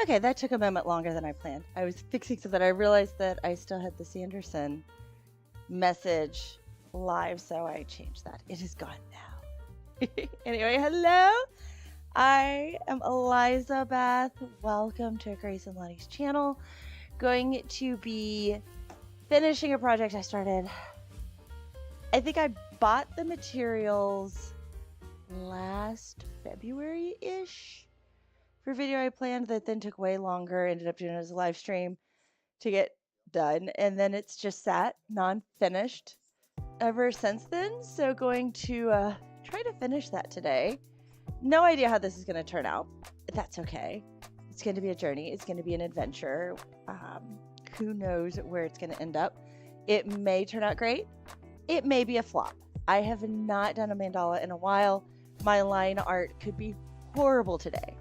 Okay, that took a moment longer than I planned. I was fixing something. I realized that I still had the Sanderson message live, so I changed that. It is gone now. Anyway, hello. I am Eliza Beth. Welcome to Grace and Lonnie's channel. Going to be finishing a project I started. I think I bought the materials last February-ish for a video I planned that then took way longer. Ended up doing it as a live stream to get done, and then it's just sat non-finished ever since then. So going to try to finish that today. No idea how this is going to turn out. That's okay. It's going to be a journey. It's going to be an adventure. Who knows where it's going to end up. It may turn out great. It may be a flop. I have not done a mandala in a while. My line art could be horrible today,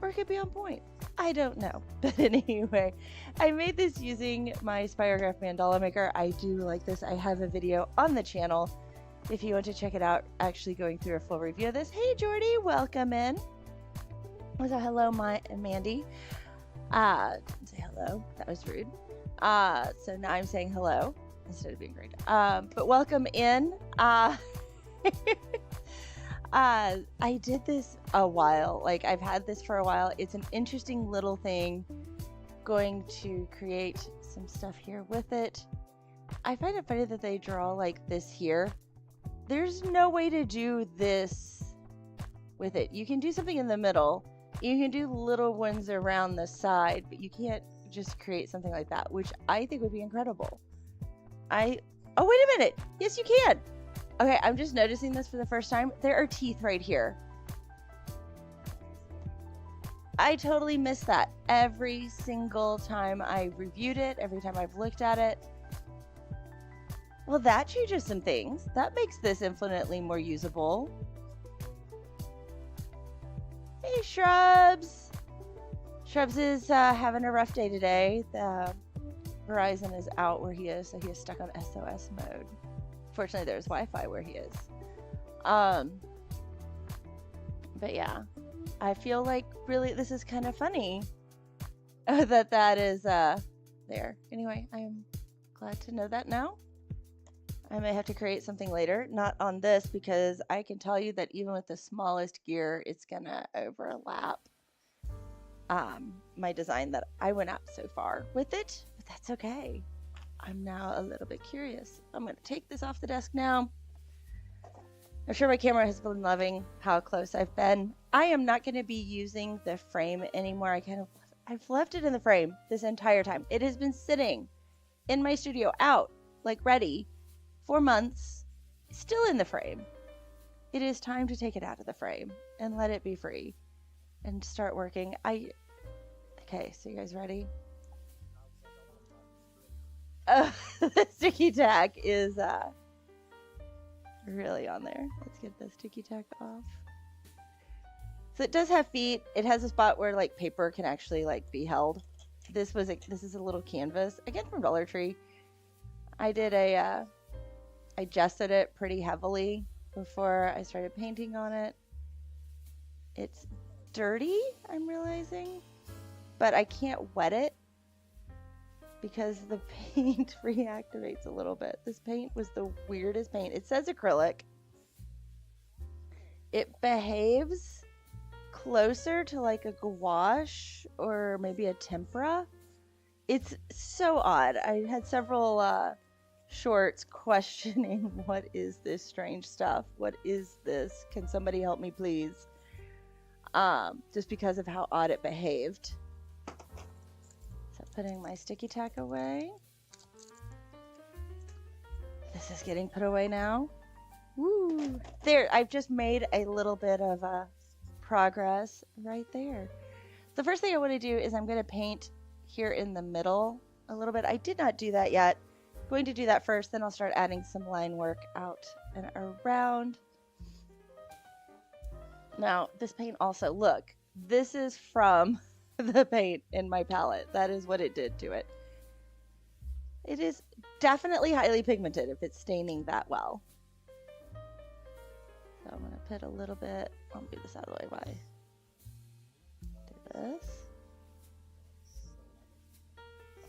or it could be on point. I don't know. But anyway, I made this using my Spirograph Mandala Maker. I do like this. I have a video on the channel if you want to check it out, actually going through a full review of this. Hey, Jordy, welcome in. So hello, Mandy. Didn't say hello. That was rude. So now I'm saying hello instead of being rude. But welcome in. I did this a while. Like, I've had this for a while. It's an interesting little thing. Going to create some stuff here with it. I find it funny that they draw like this here. There's no way to do this with it. You can do something in the middle. You can do little ones around the side, but you can't just create something like that, which I think would be incredible. Oh, wait a minute. Yes, you can. Okay, I'm just noticing this for the first time. There are teeth right here. I totally missed that every single time I reviewed it, every time I've looked at it. Well, that changes some things. That makes this infinitely more usable. Hey, Shrubs. Shrubs is having a rough day today. The Verizon is out where he is, so he is stuck on SOS mode. Fortunately, there's Wi-Fi where he is. But yeah, I feel like really this is kind of funny that is there. Anyway, I'm glad to know that now. I may have to create something later, not on this, because I can tell you that even with the smallest gear, it's gonna overlap my design that I went up so far with it, but that's okay. I'm now a little bit curious. I'm going to take this off the desk now. I'm sure my camera has been loving how close I've been. I am not going to be using the frame anymore. I've left it in the frame this entire time. It has been sitting in my studio out, like ready, for months, still in the frame. It is time to take it out of the frame and let it be free and start working. Okay, so you guys ready? The sticky tack is really on there. Let's get the sticky tack off. So it does have feet. It has a spot where like paper can actually like be held. This is a little canvas, again from Dollar Tree. I gessoed it pretty heavily before I started painting on it. It's dirty, I'm realizing, but I can't wet it because the paint reactivates a little bit. This paint was the weirdest paint. It says acrylic. It behaves closer to like a gouache or maybe a tempera. It's so odd. I had several shorts questioning, what is this strange stuff? What is this? Can somebody help me, please? Just because of how odd it behaved. So putting my sticky tack away. This is getting put away now. Woo! There, I've just made a little bit of progress right there. The first thing I want to do is I'm going to paint here in the middle a little bit. I did not do that yet. I'm going to do that first, then I'll start adding some line work out and around. Now, this paint also, look, this is from the paint in my palette. That is what it did to it. It is definitely highly pigmented if it's staining that well. So I'm going to put a little bit, I'll move this out of the way. Do this.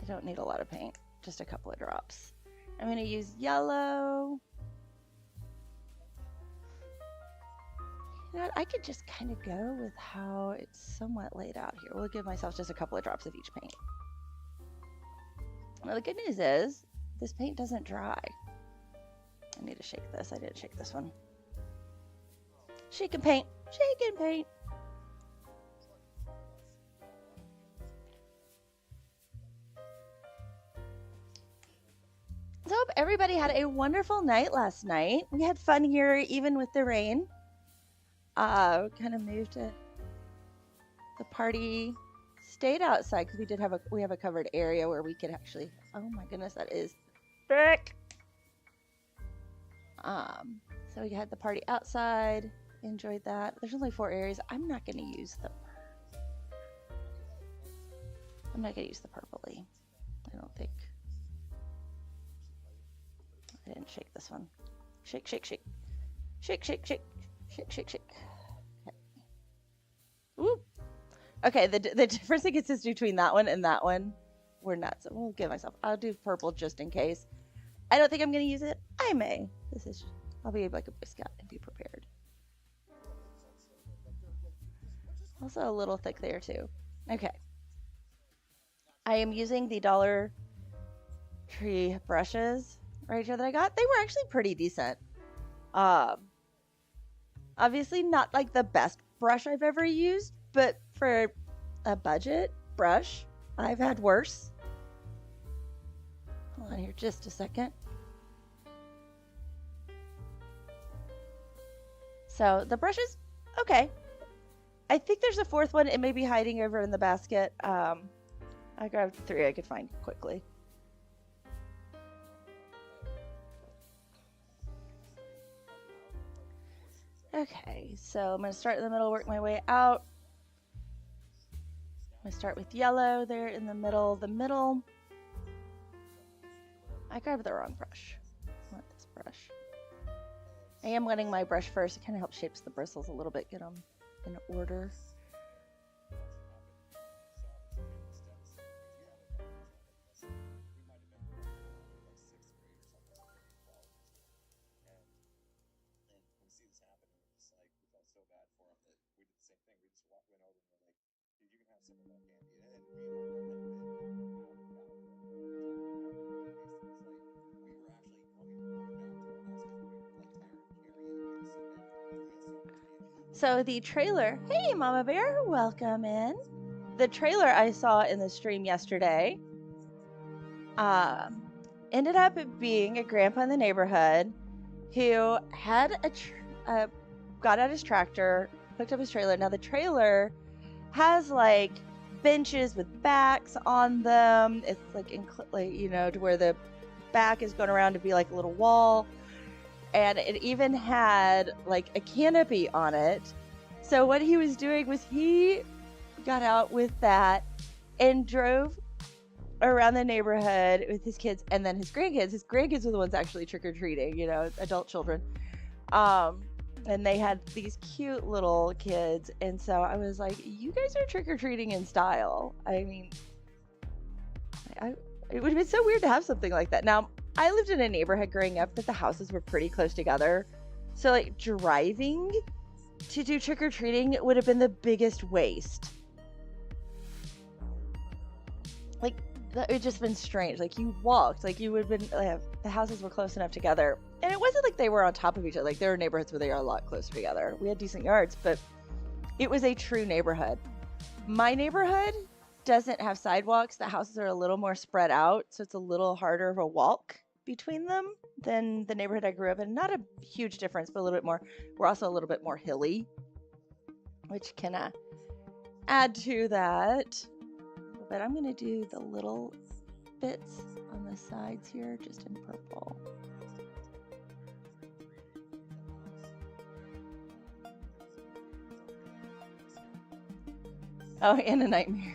I don't need a lot of paint, just a couple of drops. I'm going to use yellow. You know what? I could just kind of go with how it's somewhat laid out here. We'll give myself just a couple of drops of each paint. Now the good news is this paint doesn't dry. I need to shake this. I didn't shake this one. Shake and paint. Shake and paint. So I hope everybody had a wonderful night last night. We had fun here even with the rain. Kind of moved to the party, stayed outside because we have a covered area where we could actually, oh my goodness, that is thick. So we had the party outside, enjoyed that. There's only 4 areas. I'm not going to use the purpley. I don't think. I didn't shake this one. Shake, shake, shake. Shake, shake, shake. Shake, shake, shake. Okay. Ooh. Okay, the difference that consists between that one and that one, we're nuts. We'll give myself. I'll do purple just in case. I don't think I'm going to use it. I may. I'll be like a Boy Scout and be prepared. Also a little thick there too. Okay. I am using the Dollar Tree brushes right here that I got. They were actually pretty decent. Obviously not like the best brush I've ever used, but for a budget brush, I've had worse. Hold on here just a second. So the brushes, okay. I think there's a 4th one. It may be hiding over in the basket. I grabbed 3 I could find quickly. Okay, so I'm going to start in the middle, work my way out. I'm going to start with yellow there in the middle. I grabbed the wrong brush. I want this brush. I am wetting my brush first. It kind of helps shape the bristles a little bit, get them in order. So the trailer, hey Mama Bear, welcome in. The trailer I saw in the stream yesterday ended up being a grandpa in the neighborhood who had got out his tractor, hooked up his trailer. Now the trailer has like benches with backs on them. It's like, you know, to where the back is going around to be like a little wall. And it even had like a canopy on it. So what he was doing was he got out with that and drove around the neighborhood with his kids and then his grandkids. His grandkids were the ones actually trick-or-treating, you know, adult children. And they had these cute little kids. And so I was like, you guys are trick-or-treating in style. I mean, it would have been so weird to have something like that. Now, I lived in a neighborhood growing up that the houses were pretty close together. So like driving to do trick-or-treating would have been the biggest waste. Like that would just been strange. Like you walked, like you would have been, the houses were close enough together. And it wasn't like they were on top of each other. Like there are neighborhoods where they are a lot closer together. We had decent yards, but it was a true neighborhood. My neighborhood doesn't have sidewalks. The houses are a little more spread out, so it's a little harder of a walk between them than the neighborhood I grew up in. Not a huge difference, but a little bit more. We're also a little bit more hilly, which can add to that. But I'm going to do the little bits on the sides here just in purple. Oh, and a nightmare.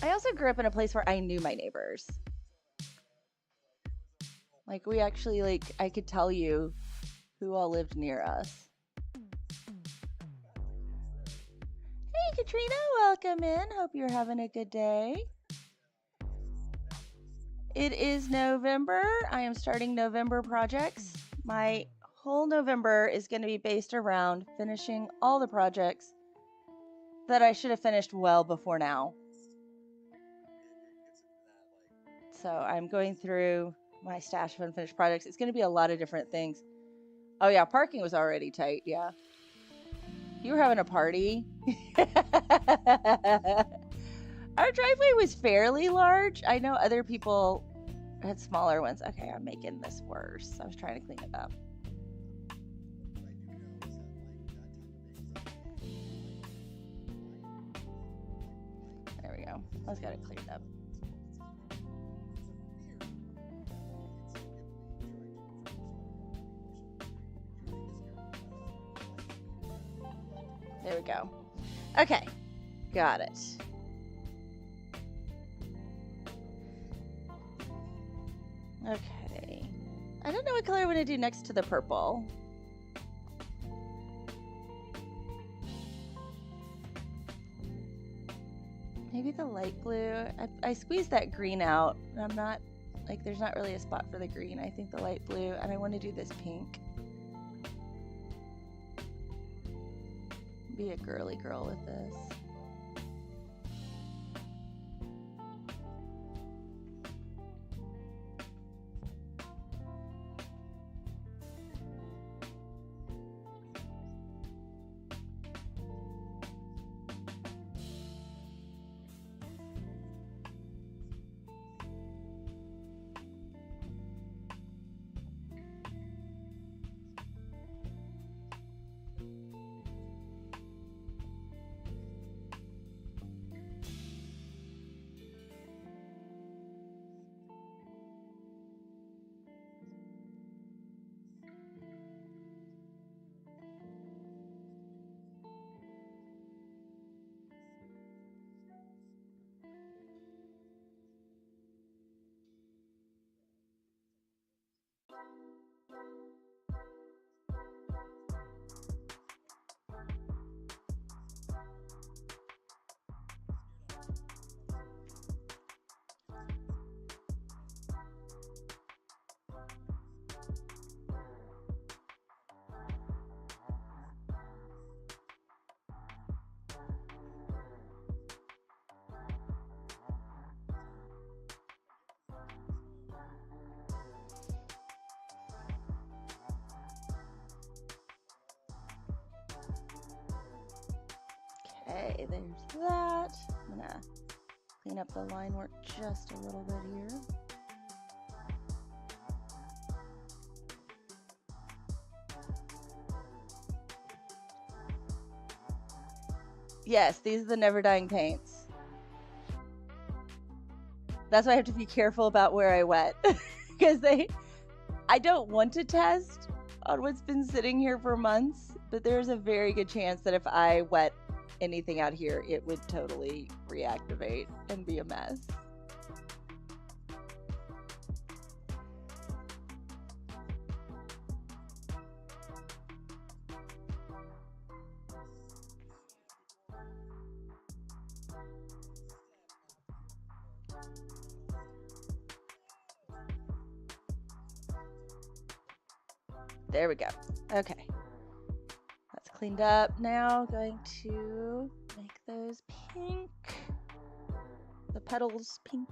I also grew up in a place where I knew my neighbors. Like, we actually, like, I could tell you who all lived near us. Hey, Katrina, welcome in. Hope you're having a good day. It is November. I am starting November projects. My whole November is going to be based around finishing all the projects that I should have finished well before now. So I'm going through my stash of unfinished projects. It's going to be a lot of different things. Oh yeah, parking was already tight. Yeah. You were having a party. Our driveway was fairly large. I know other people had smaller ones. Okay, I'm making this worse. I was trying to clean it up. There we go. I just got it cleaned up. There we go. Okay, got it. Okay. I don't know what color I want to do next to the purple. Maybe the light blue. I squeezed that green out, and I'm not, like, there's not really a spot for the green. I think the light blue, and I want to do this pink. Be a girly girl with this. Okay, there's that. I'm gonna clean up the line work just a little bit here. Yes, these are the never dying paints. That's why I have to be careful about where I wet, because I don't want to test on what's been sitting here for months, but there's a very good chance that if I wet anything out here, it would totally reactivate and be a mess. There we go. Okay. That's cleaned up. Now going to make those pink. The petals pink.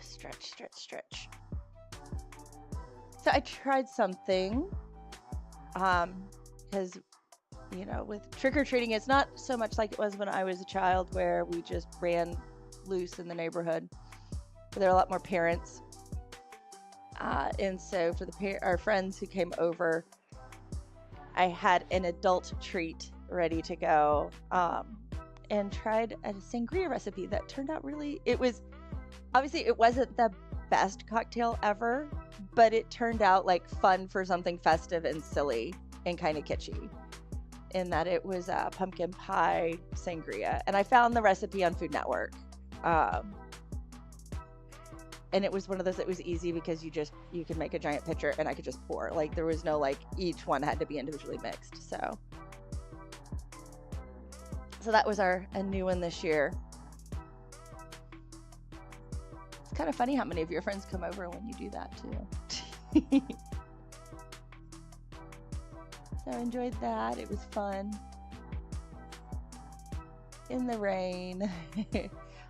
Stretch, stretch, stretch. So I tried something, because, you know, with trick-or-treating, it's not so much like it was when I was a child where we just ran loose in the neighborhood. But there are a lot more parents. And so for our friends who came over, I had an adult treat ready to go, and tried a sangria recipe that turned out really, obviously it wasn't the best cocktail ever, but it turned out like fun for something festive and silly and kind of kitschy, in that it was pumpkin pie sangria. And I found the recipe on Food Network. And it was one of those that was easy because you could make a giant pitcher and I could just pour. Like there was no like each one had to be individually mixed. So that was a new one this year. It's kind of funny how many of your friends come over when you do that too. So I enjoyed that. It was fun. In the rain.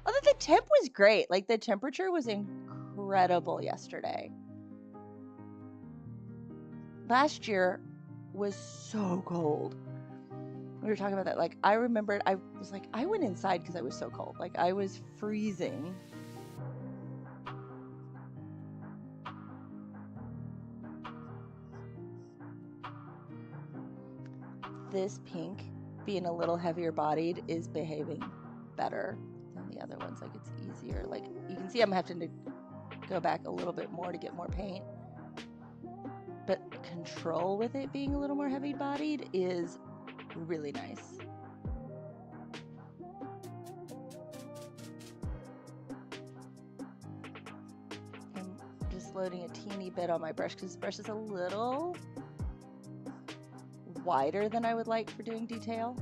Although the temp was great. Like the temperature was incredible yesterday. Last year was so cold. We were talking about that. Like I remembered, I was like, I went inside because I was so cold. Like I was freezing. This pink, being a little heavier bodied, is behaving better than the other ones. Like it's easier. Like you can see I'm having to go back a little bit more to get more paint. But control with it being a little more heavy bodied is really nice. I'm just loading a teeny bit on my brush because this brush is a little wider than I would like for doing detail.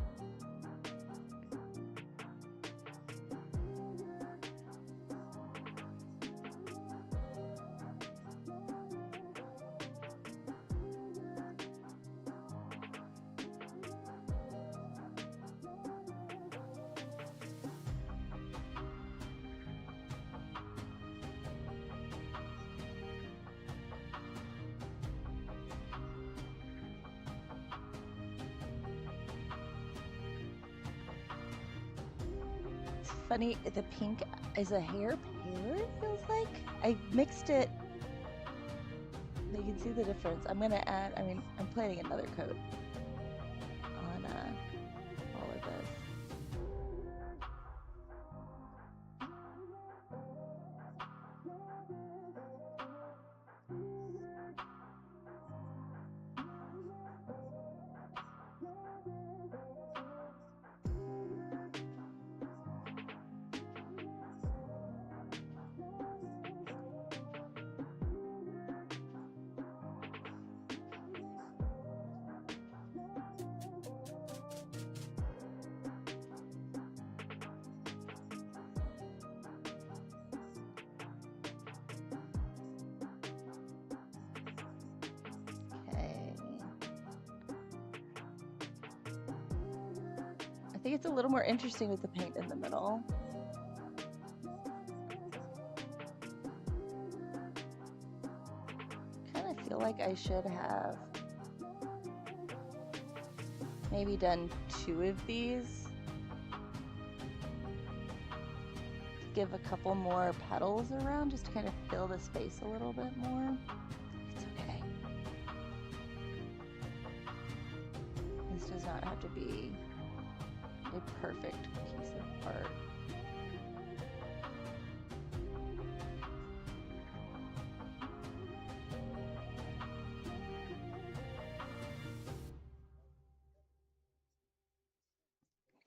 Funny, the pink is a hair paler, it feels like. I mixed it. You can see the difference. I'm gonna add, I'm planning another coat on all of this. I think it's a little more interesting with the paint in the middle. Kind of feel like I should have maybe done 2 of these. Give a couple more petals around just to kind of fill the space a little bit more. It's okay. This does not have to be a perfect piece of art.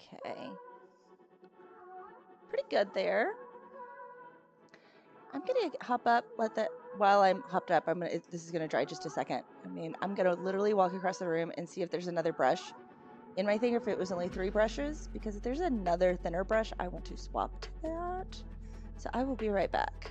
Okay. Pretty good there. I'm gonna hop up, while I'm hopped up, this is gonna dry just a second. I'm gonna literally walk across the room and see if there's another brush in my thing, or if it was only 3 brushes, because if there's another thinner brush, I want to swap to that. So I will be right back.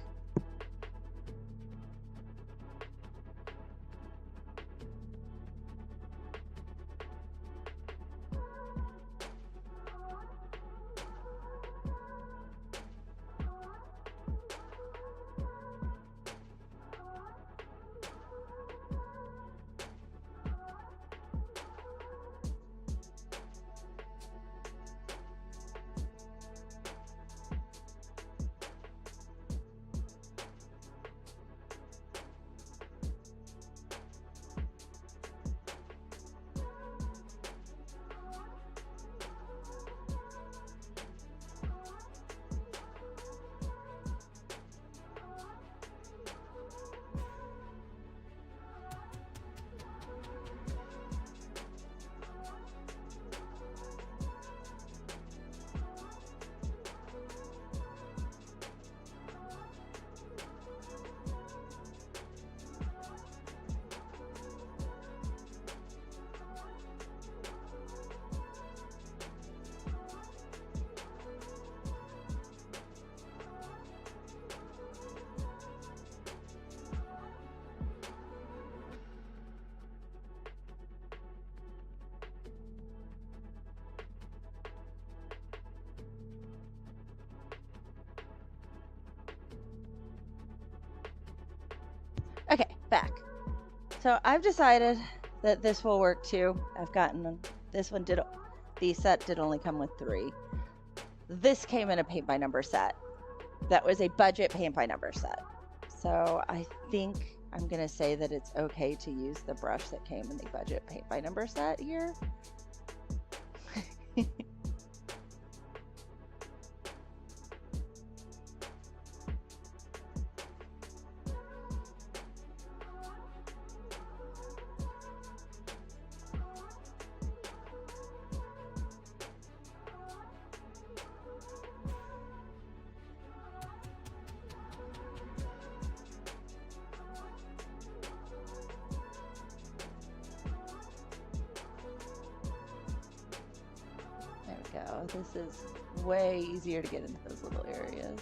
back. So I've decided that this will work too. I've gotten this one the set did only come with 3. This came in a paint by number set. That was a budget paint by number set. So I think I'm gonna say that it's okay to use the brush that came in the budget paint by number set here. There we go. This is way easier to get into those little areas.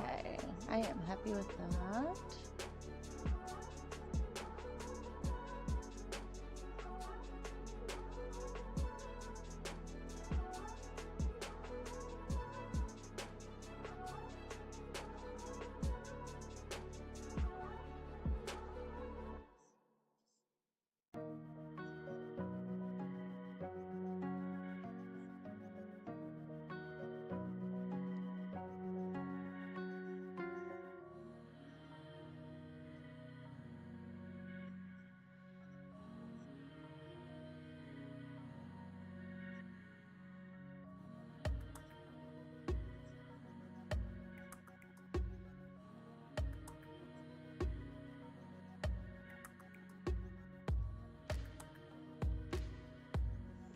Okay, I am happy with that.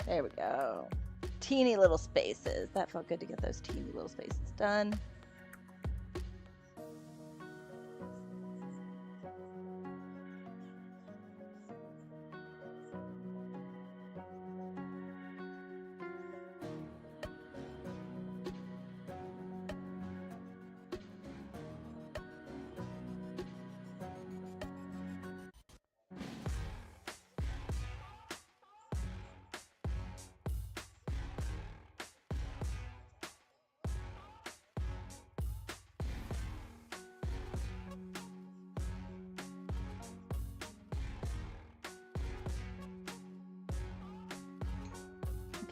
There we go. Teeny little spaces. That felt good to get those teeny little spaces done.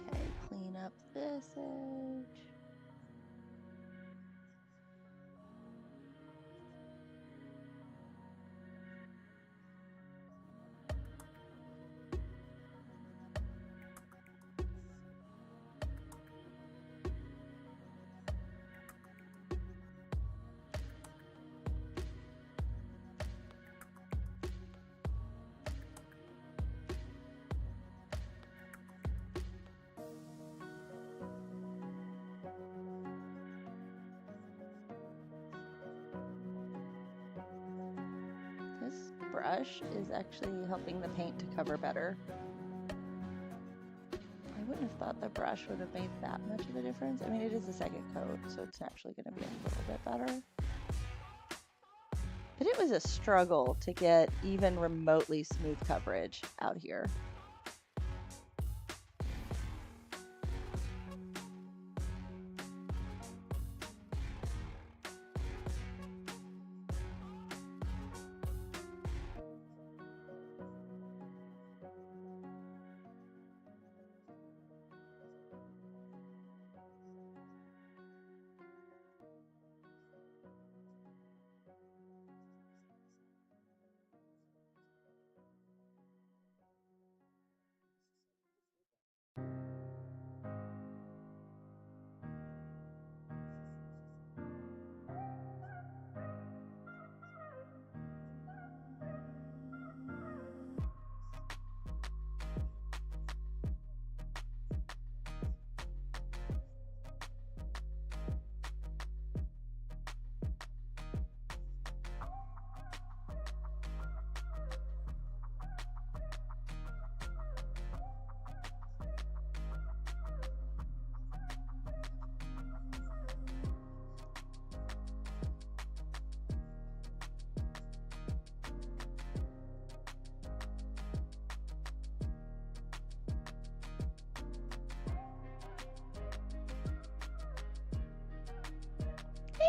Okay, clean up this edge. This brush is actually helping the paint to cover better. I wouldn't have thought the brush would have made that much of a difference. I mean, it is a second coat, so it's naturally going to be a little bit better. But it was a struggle to get even remotely smooth coverage out here.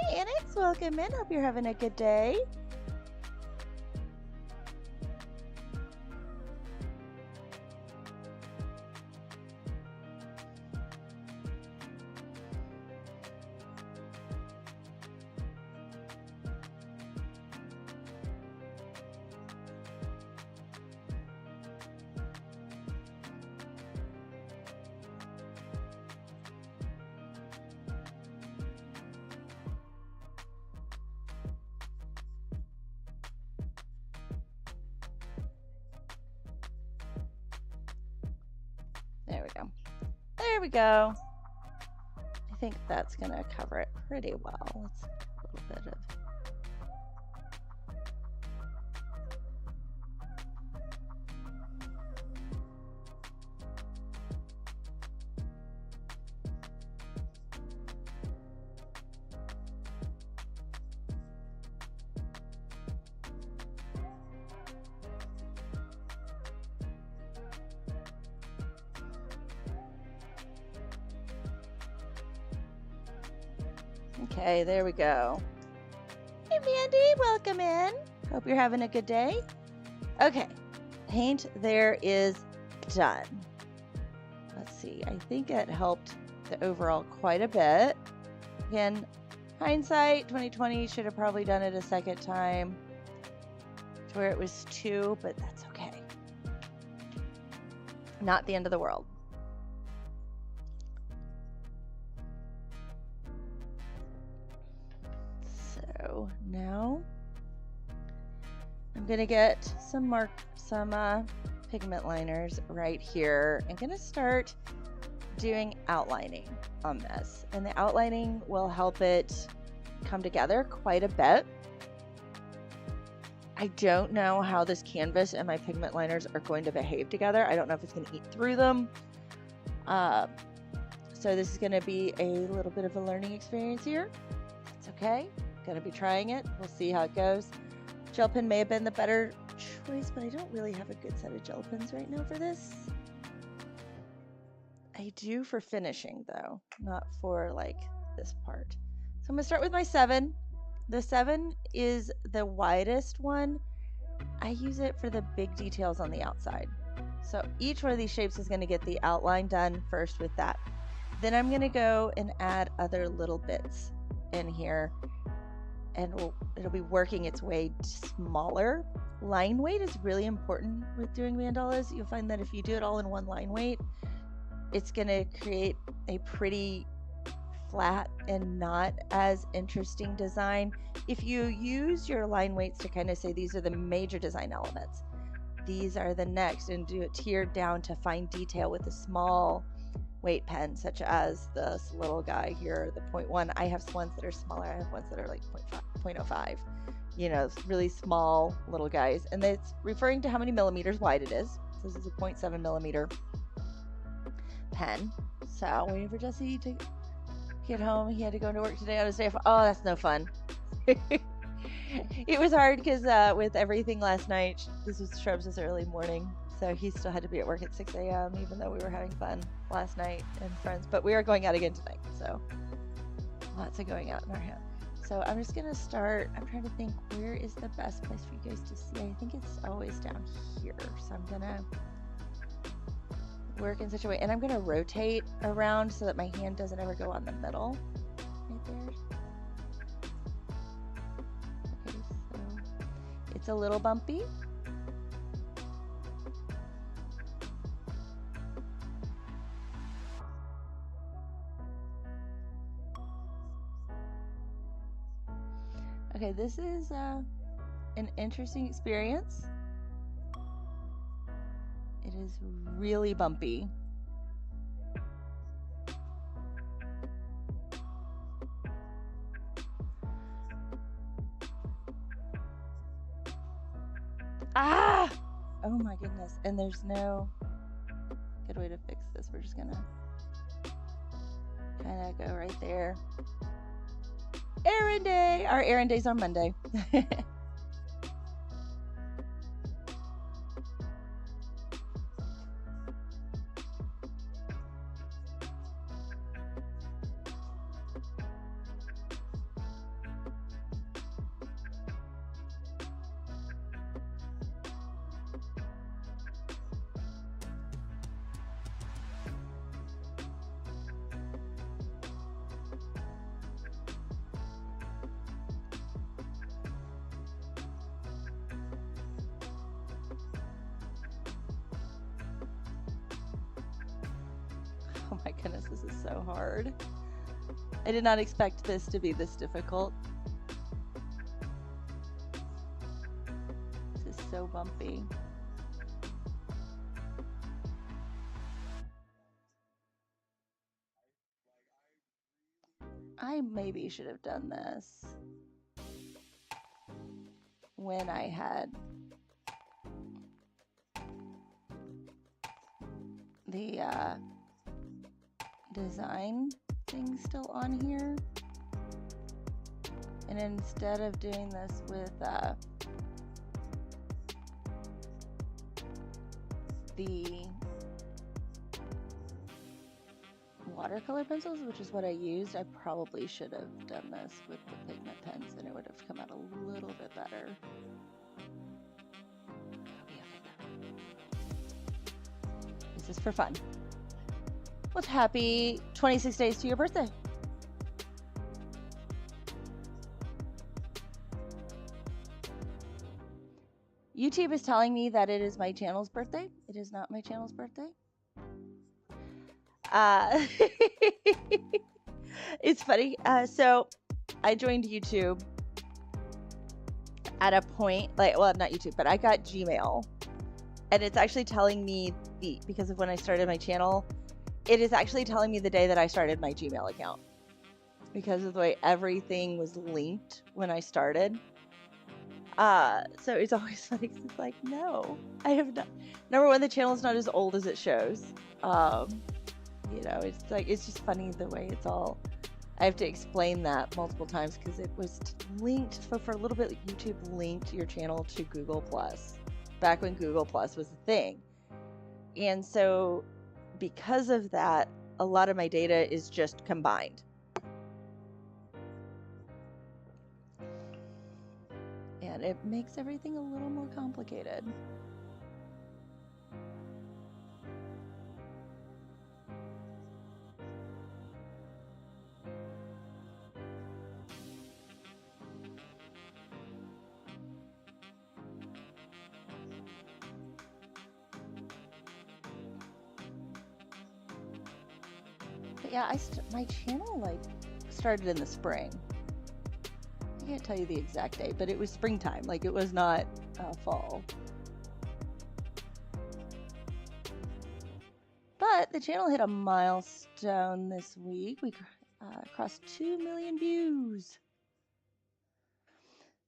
Hi, Annex. Welcome in. Hope you're having a good day. There we go. There we go. I think that's going to cover it pretty well. Let's put a little bit of... Okay, there we go. Hey, Mandy, welcome in. Hope you're having a good day. Okay, paint there is done. Let's see, I think it helped the overall quite a bit. Again, hindsight, 2020, should have probably done it a second time to where it was 2, but that's okay. Not the end of the world. So now I'm gonna get some pigment liners right here. I'm gonna start doing outlining on this, and the outlining will help it come together quite a bit. I don't know how this canvas and my pigment liners are going to behave together. I don't know if it's going to eat through them. So this is going to be a little bit of a learning experience here. That's okay. Going to be trying it. We'll see how it goes. Gel pen may have been the better choice, but I don't really have a good set of gel pens right now for this. I do for finishing though, not for like this part. So I'm gonna start with my 7. The 7 is the widest one. I use it for the big details on the outside. So each one of these shapes is gonna get the outline done first with that. Then I'm gonna go and add other little bits in here, and it'll be working its way smaller. Line weight is really important with doing mandalas. You'll find that if you do it all in one line weight, it's going to create a pretty flat and not as interesting design. If you use your line weights to kind of say these are the major design elements, these are the next, and do it tiered down to fine detail with a small weight pen, such as this little guy here, the 0.1. I have ones that are smaller. I have ones that are like 0.05. You know, really small little guys. And it's referring to how many millimeters wide it is. So this is a 0.7 millimeter pen. So waiting for Jesse to get home. He had to go into work today on his day off. Oh, that's no fun. It was hard because with everything last night, this was Shrubs' early morning. So he still had to be at work at 6 a.m. even though we were having fun last night and friends. But we are going out again tonight. So lots of going out in our hand. So I'm just going to start. I'm trying to think, where is the best place for you guys to see? I think it's always down here. So I'm going to work in such a way. And I'm going to rotate around so that my hand doesn't ever go on the middle. Right there. Okay, so it's a little bumpy. Okay, this is an interesting experience. It is really bumpy. Ah! Oh my goodness. And there's no good way to fix this. We're just gonna kind of go right there. Errand day! Our errand day's on Monday. my goodness, this is so hard. I did not expect this to be this difficult. This is so bumpy. I maybe should have done this when I had the design thing still on here. And instead of doing this with the watercolor pencils, which is what I used, I probably should have done this with the pigment pens and it would have come out a little bit better. This is for fun. Well, happy 26 days to your birthday. YouTube is telling me that it is my channel's birthday. It is not my channel's birthday. It's funny. So I joined YouTube at a point, like, well, not YouTube, but I got Gmail, and it's actually telling me because of when I started my channel, it is actually telling me the day that I started my Gmail account because of the way everything was linked when I started. So it's always funny because it's like, no, I have not. Number one, the channel is not as old as it shows. You know, it's like, it's just funny the way it's all, I have to explain that multiple times because it was linked for a little bit. YouTube linked your channel to Google Plus back when Google Plus was a thing. And so because of that, a lot of my data is just combined. And it makes everything a little more complicated. But yeah, my channel like started in the spring. I can't tell you the exact date, but it was springtime. Like, it was not fall. But the channel hit a milestone this week. We crossed 2 million views.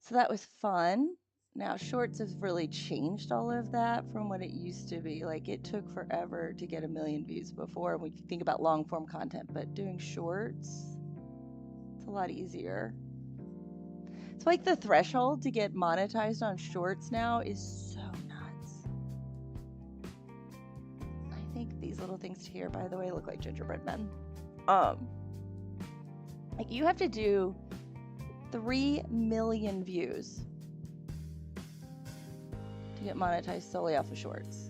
So that was fun. Now, shorts have really changed all of that from what it used to be. Like, it took forever to get 1 million views before when you think about long form content, but doing shorts, it's a lot easier. It's like the threshold to get monetized on shorts now is so nuts. I think these little things here, by the way, look like gingerbread men. Like, you have to do 3 million views to get monetized solely off of shorts.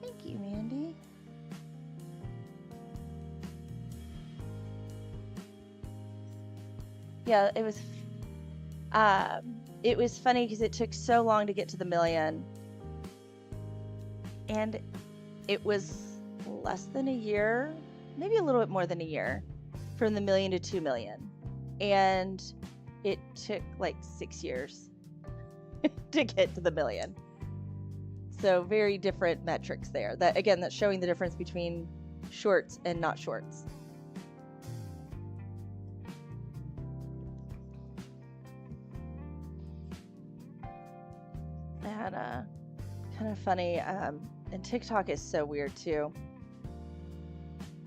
Thank you, Mandy. Yeah, it was funny because it took so long to get to the million, and it was less than a year, maybe a little bit more than a year, from the million to 2 million, and it took like 6 years to get to the million. So very different metrics there. That, again, that's showing the difference between shorts and not shorts. And kind of funny, and TikTok is so weird too.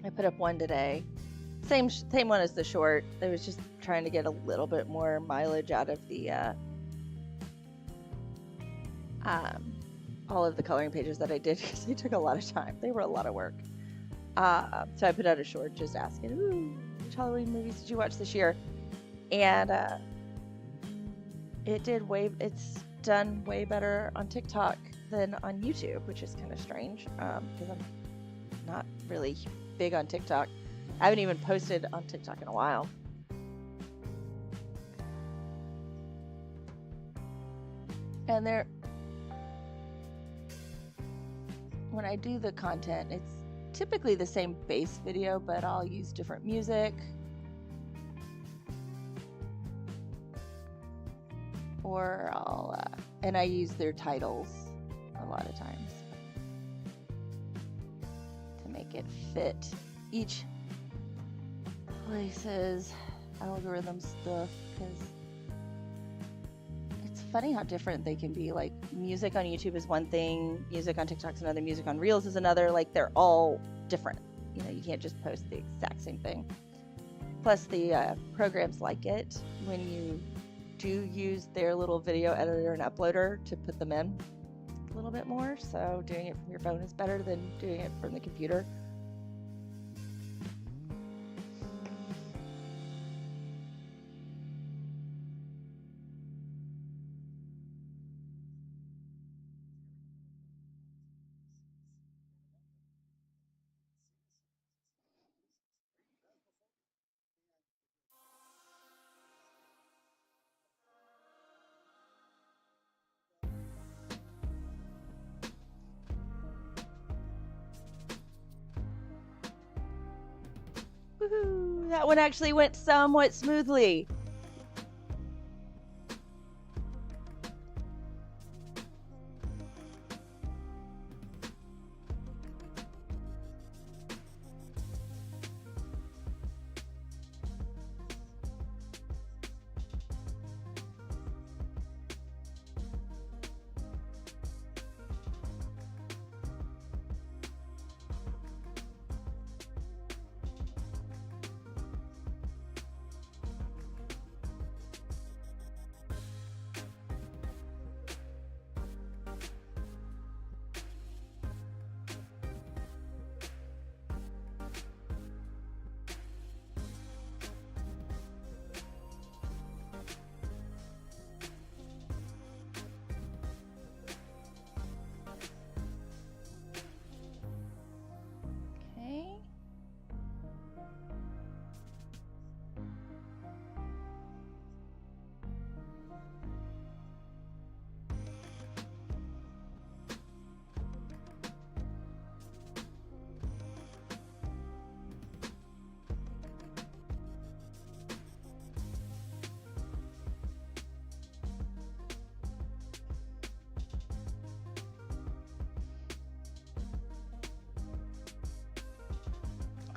I put up one today, same one as the short. I was just trying to get a little bit more mileage out of the all of the coloring pages that I did because they took a lot of time. They were a lot of work. So I put out a short just asking, ooh, which Halloween movies did you watch this year? And it's done way better on TikTok than on YouTube, which is kind of strange because I'm not really big on TikTok. I haven't even posted on TikTok in a while. And when I do the content, it's typically the same base video, but I'll use different music. Or and I use their titles a lot of times to make it fit each place's algorithm stuff, because it's funny how different they can be. Like, music on YouTube is one thing, music on TikTok is another, music on Reels is another. Like, they're all different. You know, you can't just post the exact same thing. Plus, the programs like it when you do use their little video editor and uploader to put them in a little bit more. So doing it from your phone is better than doing it from the computer. Woohoo! That one actually went somewhat smoothly.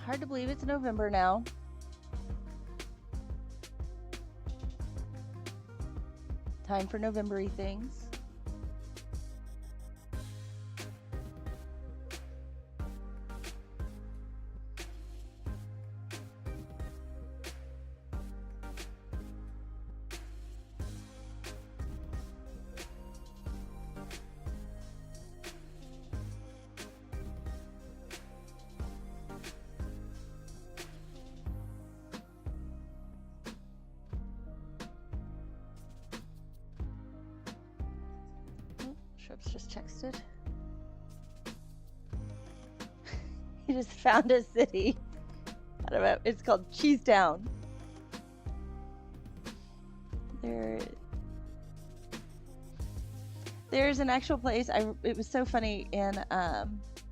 Hard to believe it's November now. Time for November-y things. Just texted. He just found a city. I don't know. It's called Cheesetown. There's an actual place. It was so funny in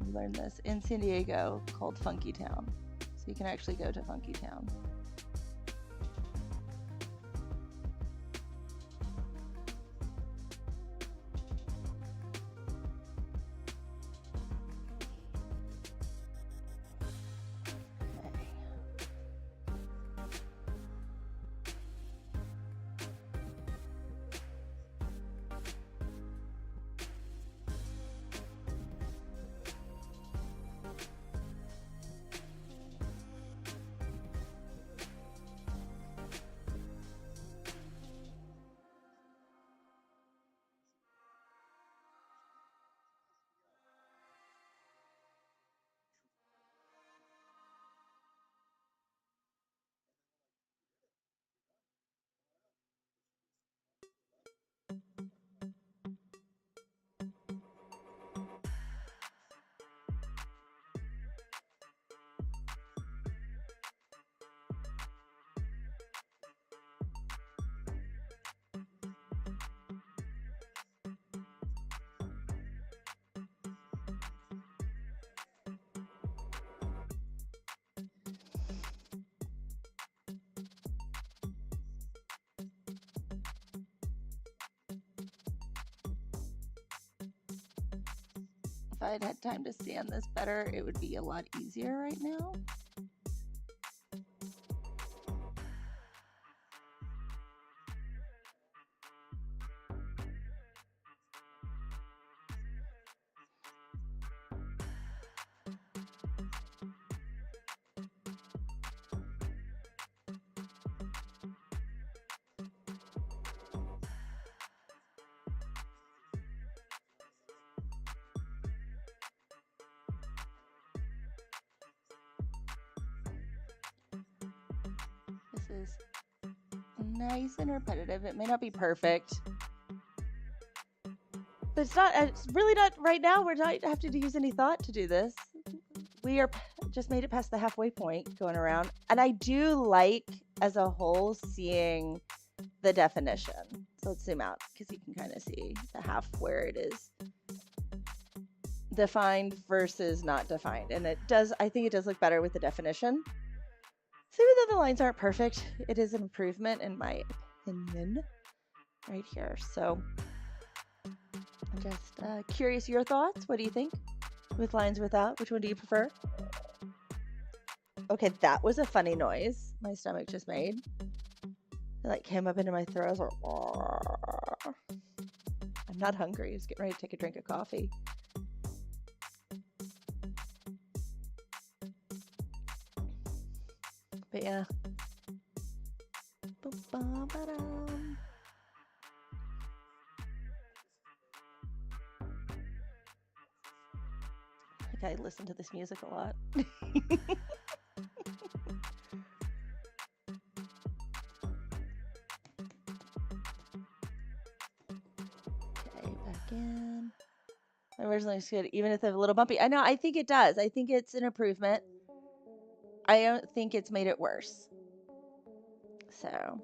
we learned this in San Diego called Funky Town. So you can actually go to Funky Town. if I'd had time to sand this better, it would be a lot easier right now. This is nice and repetitive. It may not be perfect, but it's really not right now. We're not having to use any thought to do this. We are just made it past the halfway point going around. And I do like, as a whole, seeing the definition. So let's zoom out because you can kind of see the half where it is defined versus not defined. And I think it does look better with the definition. So even though the lines aren't perfect, it is an improvement in my opinion right here. So I'm just curious your thoughts. What do you think? With lines without, which one do you prefer? Okay, that was a funny noise my stomach just made. It like came up into my throat. I was like, I'm not hungry. I was getting ready to take a drink of coffee. But yeah. I listen to this music a lot. Okay, back in. My originally was good, even if it's a little bumpy. I know, I think it does. I think it's an improvement. I don't think it's made it worse. So,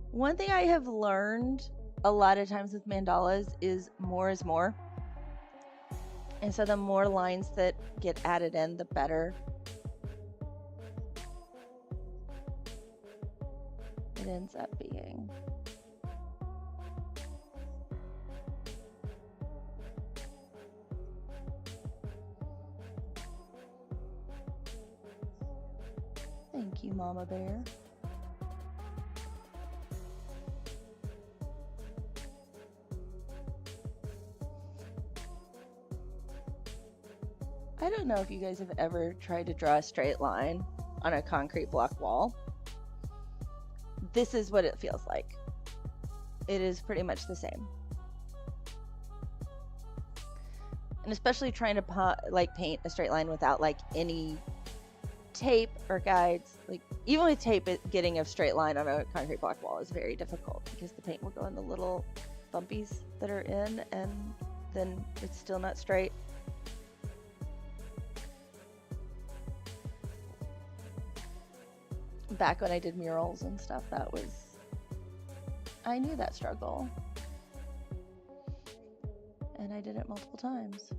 one thing I have learned a lot of times with mandalas is more is more. And so the more lines that get added in, the better it ends up being. Thank you, Mama Bear. I don't know if you guys have ever tried to draw a straight line on a concrete block wall. This is what it feels like. It is pretty much the same. And especially trying to paint a straight line without like any tape or guides. Like even with tape, getting a straight line on a concrete block wall is very difficult because the paint will go in the little bumpies that are in, and then it's still not straight. Back when I did murals and stuff, I knew that struggle. And I did it multiple times.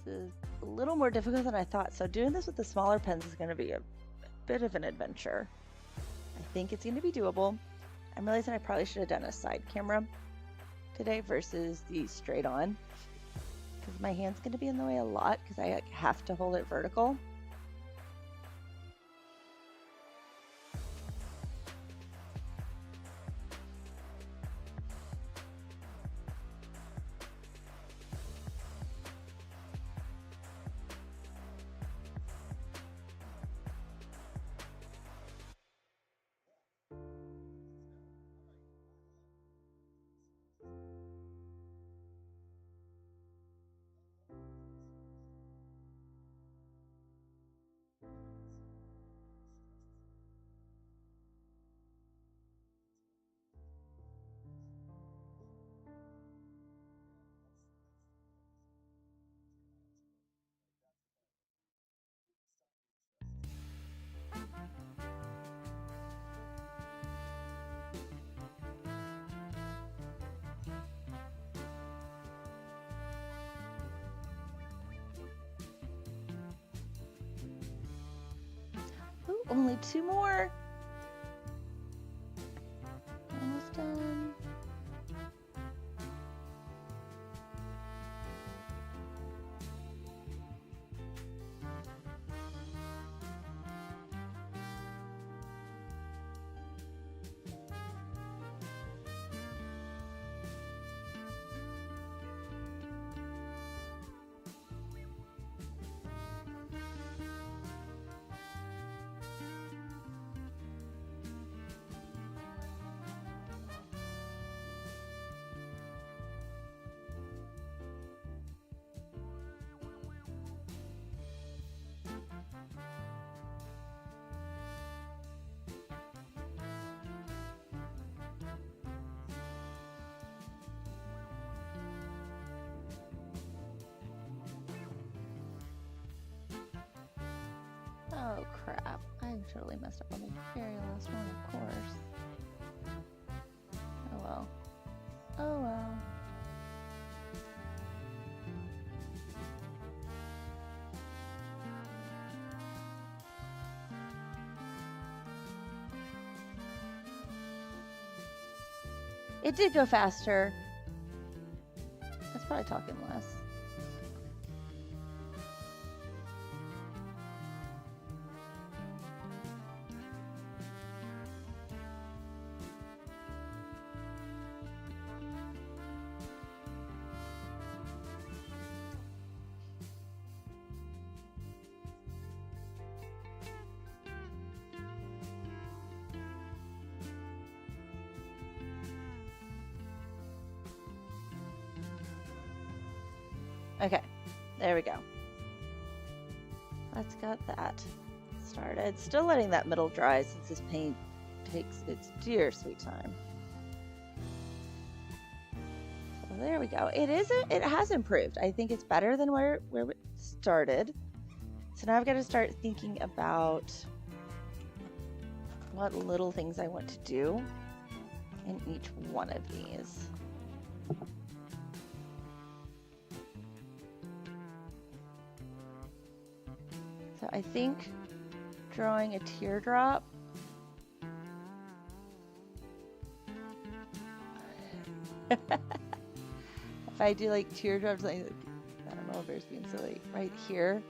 is a little more difficult than I thought. So doing this with the smaller pens is going to be a bit of an adventure. I think it's going to be doable. I'm realizing I probably should have done a side camera today versus the straight on, because my hand's going to be in the way a lot because I have to hold it vertical. Ooh, only 2 more. Almost done. Oh crap, I totally messed up on the very last one, of course. Oh well. Oh well. It did go faster. That's probably talking less. Okay, there we go. Let's got that started. Still letting that middle dry since this paint takes its dear sweet time. So there we go. It has improved. I think it's better than where it started. So now I've got to start thinking about what little things I want to do in each one of these. So I think drawing a teardrop. If I do like teardrops, like, I don't know if there's being silly, right here,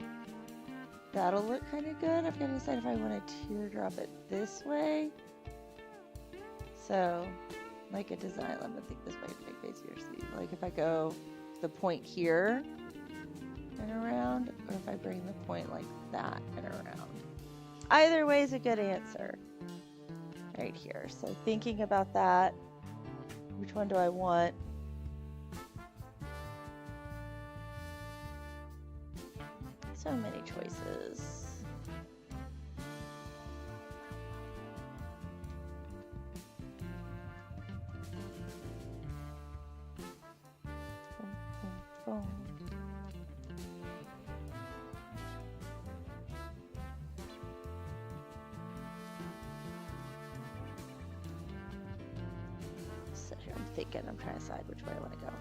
that'll look kind of good. I've got to decide if I want to teardrop it this way. So, like a design, let me think this might make it easier to see. Like if I go the point here and around, or if I bring the point like that and around. Either way is a good answer. Right here. So thinking about that, which one do I want? So many choices. Boom, boom, boom. So here I'm thinking, I'm trying to decide which way I want to go.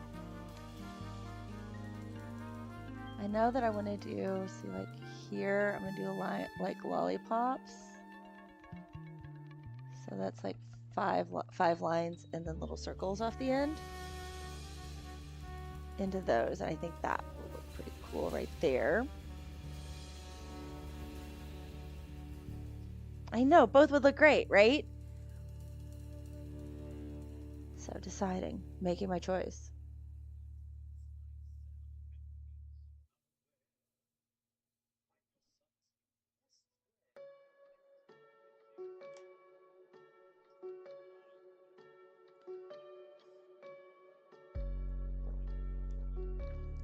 I know that I want to do, see, like here, I'm going to do a line like lollipops. So that's like five lines and then little circles off the end into those. And I think that will look pretty cool right there. I know, both would look great, right? So deciding, making my choice.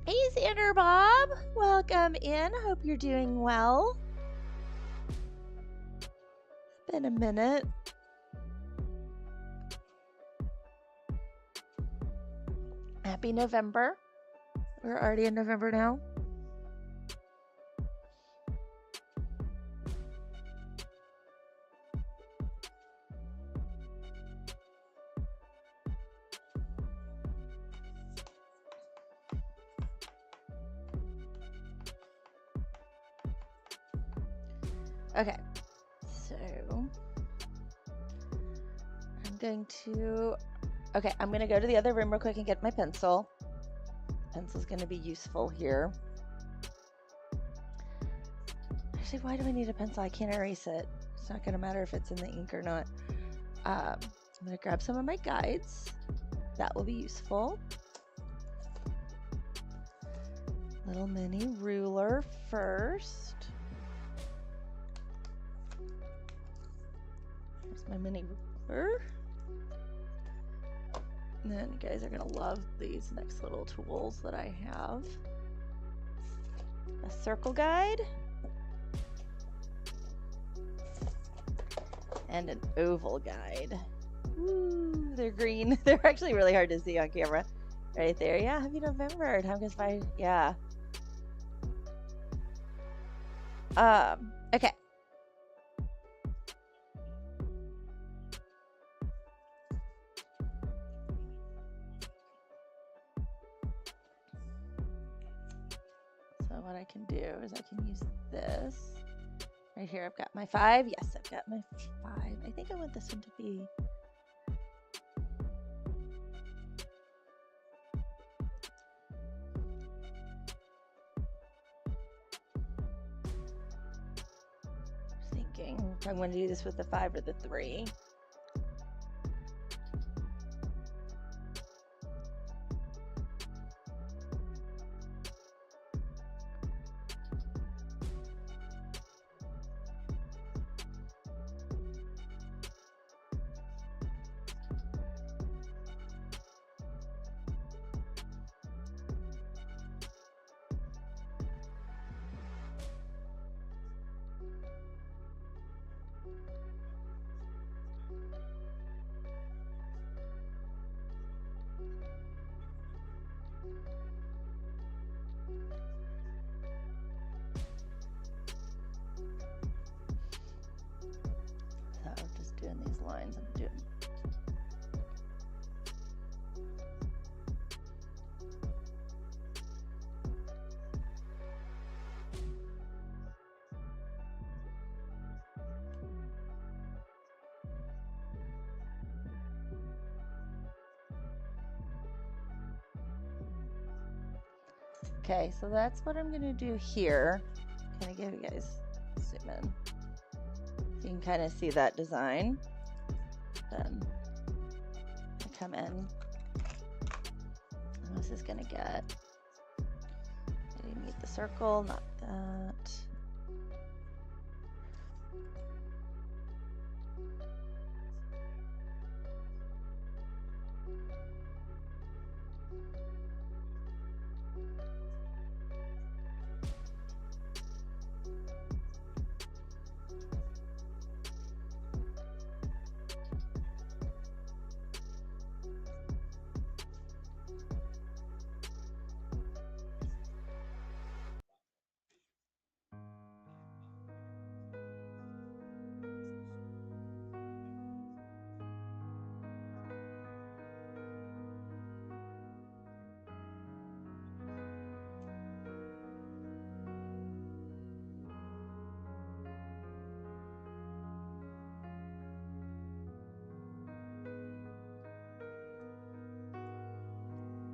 Hey, Xander Bob. Welcome in. Hope you're doing well. Been a minute. Happy November. We're already in November now. Okay, so I'm going to go to the other room real quick and get my pencil. Pencil's going to be useful here. Actually, why do I need a pencil? I can't erase it. It's not going to matter if it's in the ink or not. I'm going to grab some of my guides. That will be useful. Little mini ruler first. Here's my mini ruler. And then you guys are going to love these next little tools that I have. A circle guide. And an oval guide. Ooh, they're green. They're actually really hard to see on camera. Right there. Yeah, happy November. Time goes by. Yeah. Okay. So what I can do is I can use this. Right here, I've got my 5. Yes, I've got my 5. I think I want this one to be... thinking if I'm going to do this with the 5 or the 3. Doing these lines, I'm doing. Okay, so that's what I'm gonna do here. Kind of give you guys zoom in. So you can kind of see that design. Then I come in. And this is gonna get. You need the circle, not that.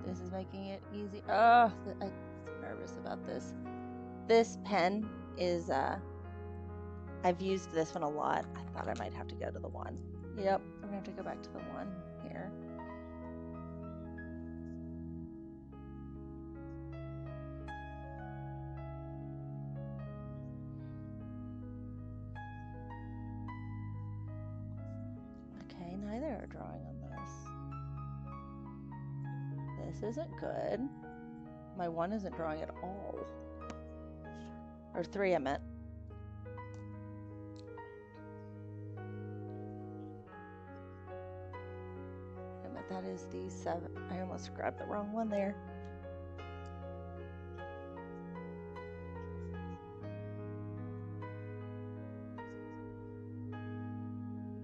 This is making it easy. Oh, I'm nervous about this. This pen is, I've used this one a lot. I thought I might have to go to the one. Yep, we're gonna have to go back to the one here. Okay, neither are drawing on this. This isn't good. My one isn't drawing at all. Or 3, I meant. That is the 7. I almost grabbed the wrong one there.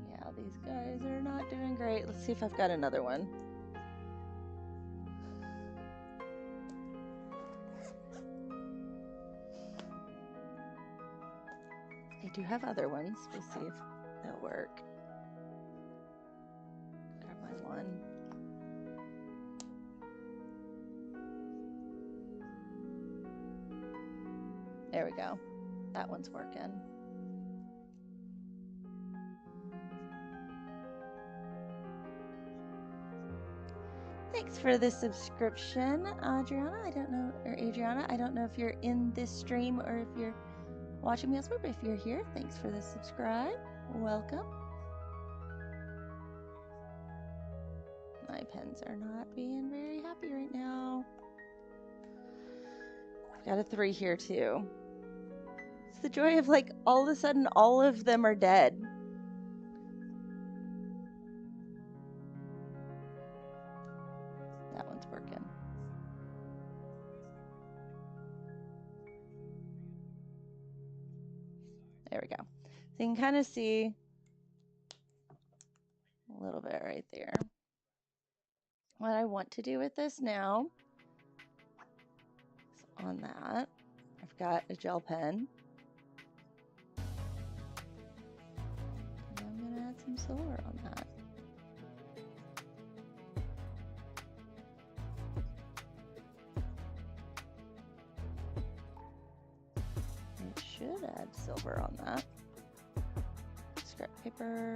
Yeah, these guys are not doing great. Let's see if I've got another one. I do have other ones. We'll see if they'll work. Grab my one. There we go. That one's working. Thanks for the subscription, Adriana. I don't know, or Adriana. I don't know if you're in this stream or if you're watching me elsewhere, but if you're here, thanks for the subscribe. Welcome. My pens are not being very happy right now. I've got a 3 here too. It's the joy of, like, all of a sudden all of them are dead. That one's working. There we go. So you can kind of see a little bit right there. What I want to do with this now is on that, I've got a gel pen. And I'm going to add some silver on that. It should add silver on that. Scrap paper.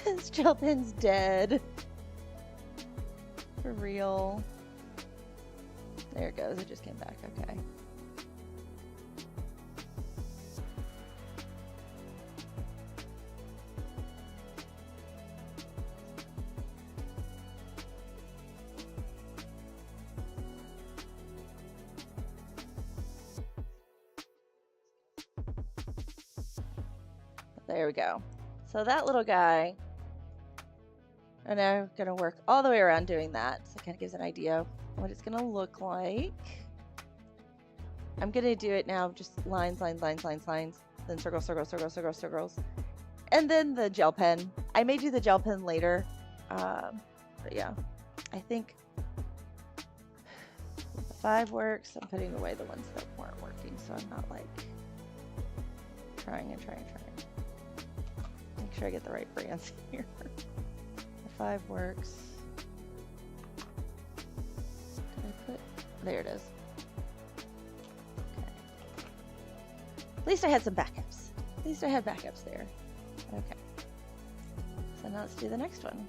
This gel pen's dead. For real. There it goes. It just came back. Okay. There we go. So that little guy, and now I'm going to work all the way around doing that. So it kind of gives an idea of what it's going to look like. I'm going to do it now, just lines, lines, lines, lines, lines, then circles, circles, circles, circles, circles. And then the gel pen. I may do the gel pen later. But yeah, I think the 5 works. I'm putting away the ones that weren't working, so I'm not like trying and trying and trying. Make sure I get the right brands here. 5 works. Did I put? There it is. Okay. At least I had some backups. At least I had backups there. Okay. So now let's do the next one.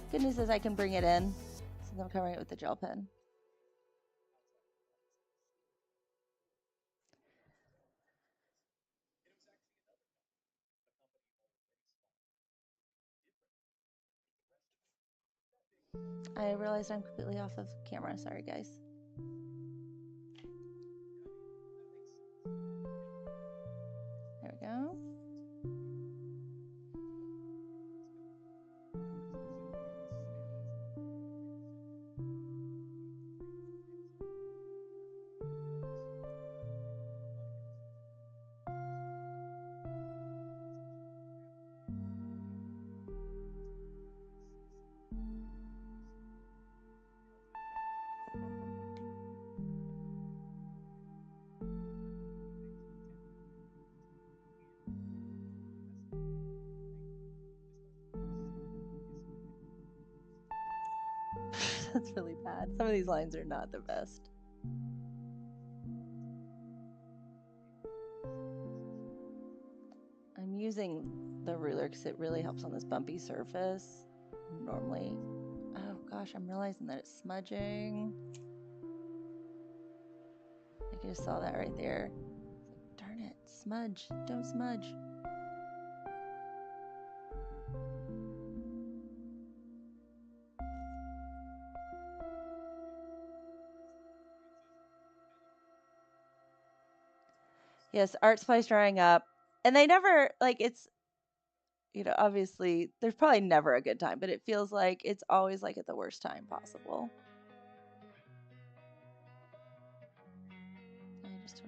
Good news is I can bring it in since I'm covering it with the gel pen. I realized I'm completely off of camera. Sorry, guys. There we go. That's really bad. Some of these lines are not the best. I'm using the ruler because it really helps on this bumpy surface. Normally, oh gosh, I'm realizing that it's smudging. I just saw that right there. Darn it, smudge, don't smudge. Yes, art supply's drying up. And they never, like, it's, you know, obviously, there's probably never a good time, but it feels like it's always like at the worst time possible. I just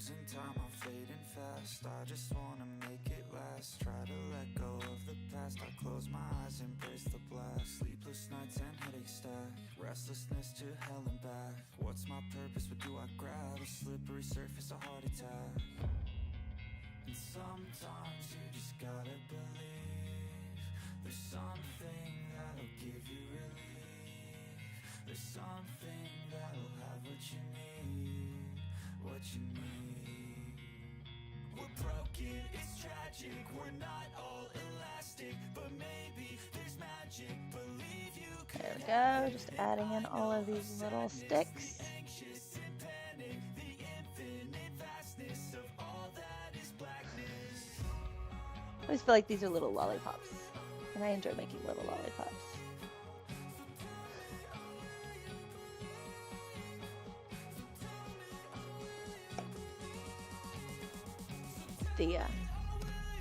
Losing time, I'm fading fast. I just wanna make it last. Try to let go of the past. I close my eyes, embrace the blast. Sleepless nights and headaches stack. Restlessness to hell and back. What's my purpose? What do I grab? A slippery surface, a heart attack. And sometimes you just gotta believe there's something that'll give you relief. There's something that'll have what you need, what you need. We're broken, it's tragic, we're not all elastic, but maybe there's magic, believe you could. There we go, just adding in all of these little sticks. Anxious and panic, the infinite vastness of all that is blackness. I always feel like these are little lollipops, and I enjoy making little lollipops.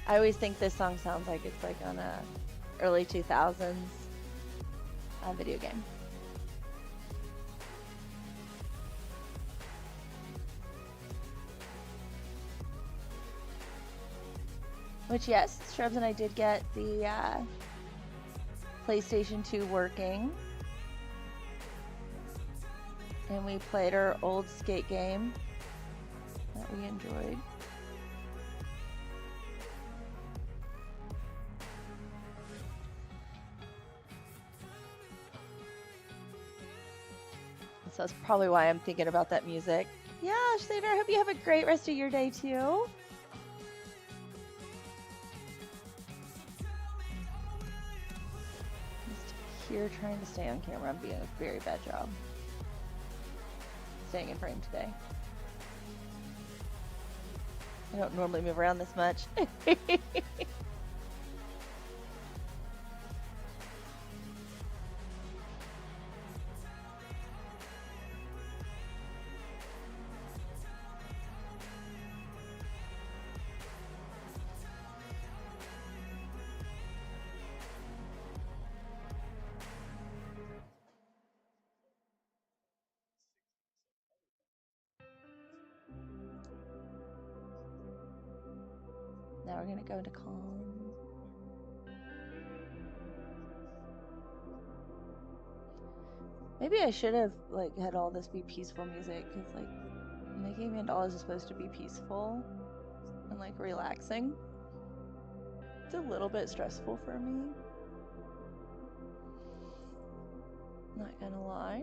I always think this song sounds like it's like on a early 2000s video game. Which, yes, Shrubs and I did get the PlayStation 2 working. And we played our old skate game that we enjoyed. So that's probably why I'm thinking about that music. Yeah, Slater, I hope you have a great rest of your day too. Just here trying to stay on camera. I'm doing a very bad job staying in frame today. I don't normally move around this much. Now we're gonna go into calm. Maybe I should have like had all this be peaceful music, because like making mandalas is supposed to be peaceful and like relaxing. It's a little bit stressful for me. Not gonna lie.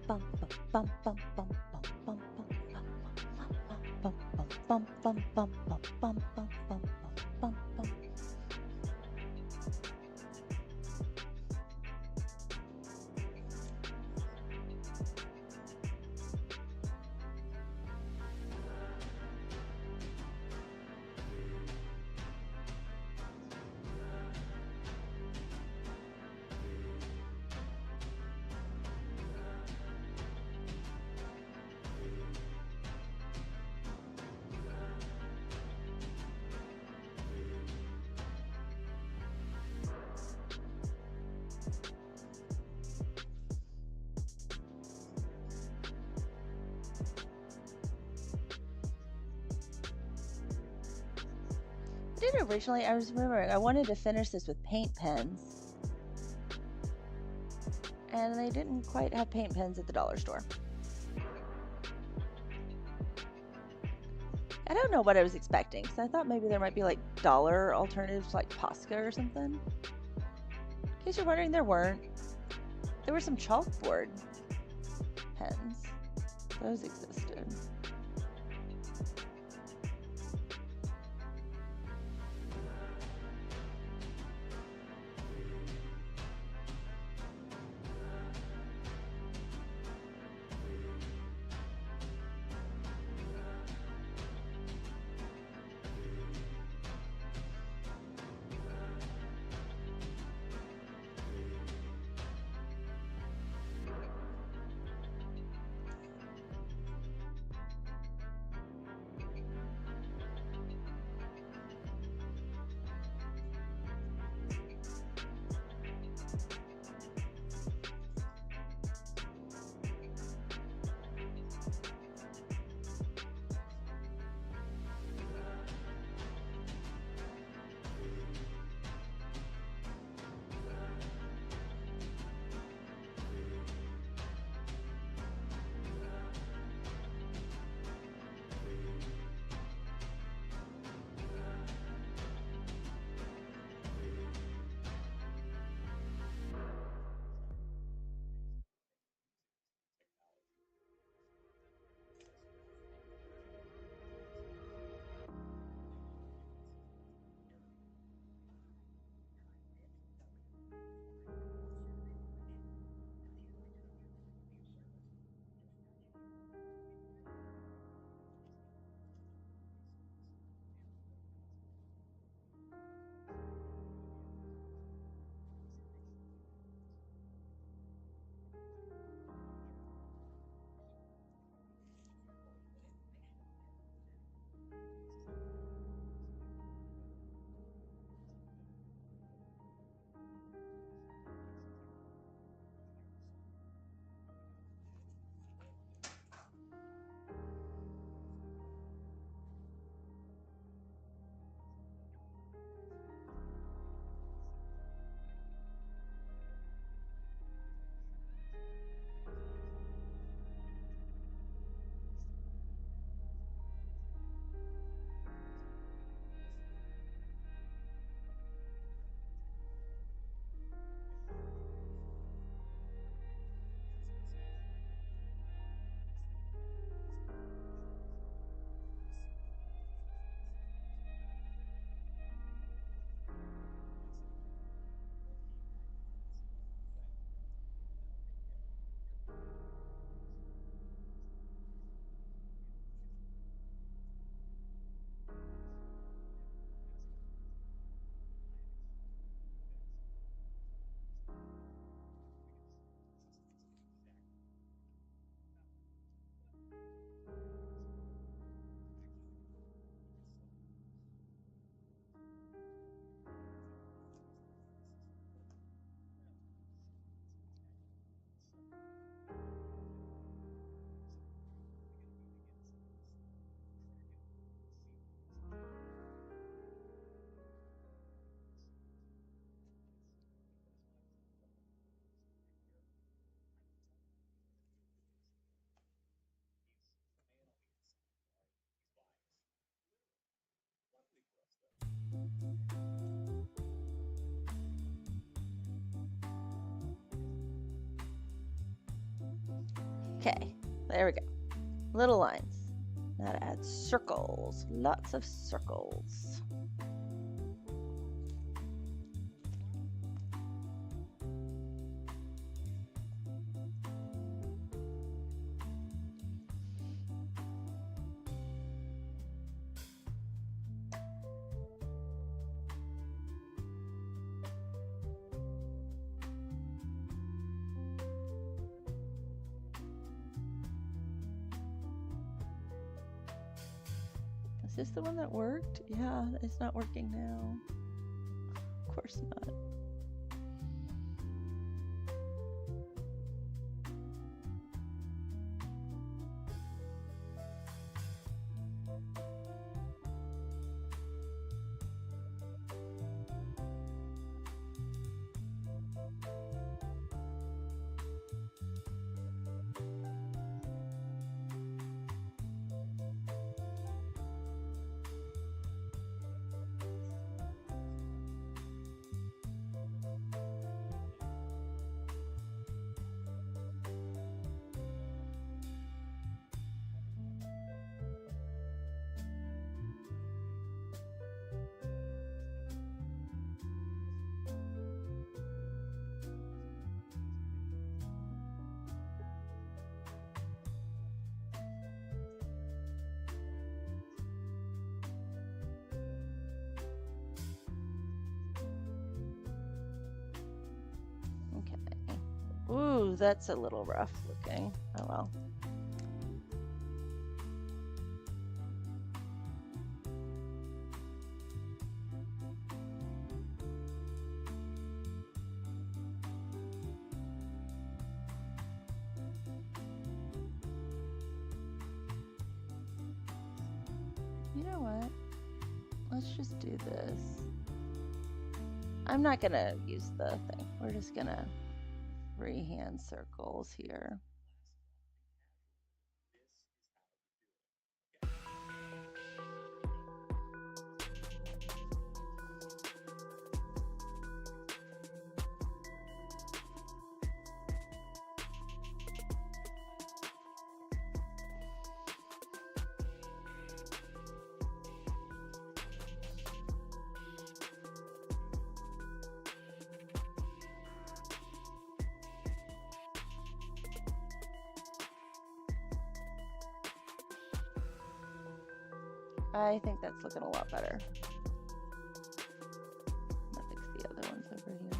bum bum bum bum bum bum bum bum bum bum bum bum bum bum bum. I did originally, I was remembering, I wanted to finish this with paint pens. And they didn't quite have paint pens at the dollar store. I don't know what I was expecting, because I thought maybe there might be like dollar alternatives like Posca or something. In case you're wondering, there weren't. There were some chalkboard pens. Those existed. Okay, there we go. Little lines. Now to add circles. Lots of circles. Is this the one that worked? Yeah, it's not working now. Of course not. Ooh, that's a little rough looking. Oh well. You know what? Let's just do this. I'm not gonna use the thing. We're just gonna freehand circles here. I think that's looking a lot better. I'll fix the other ones over here.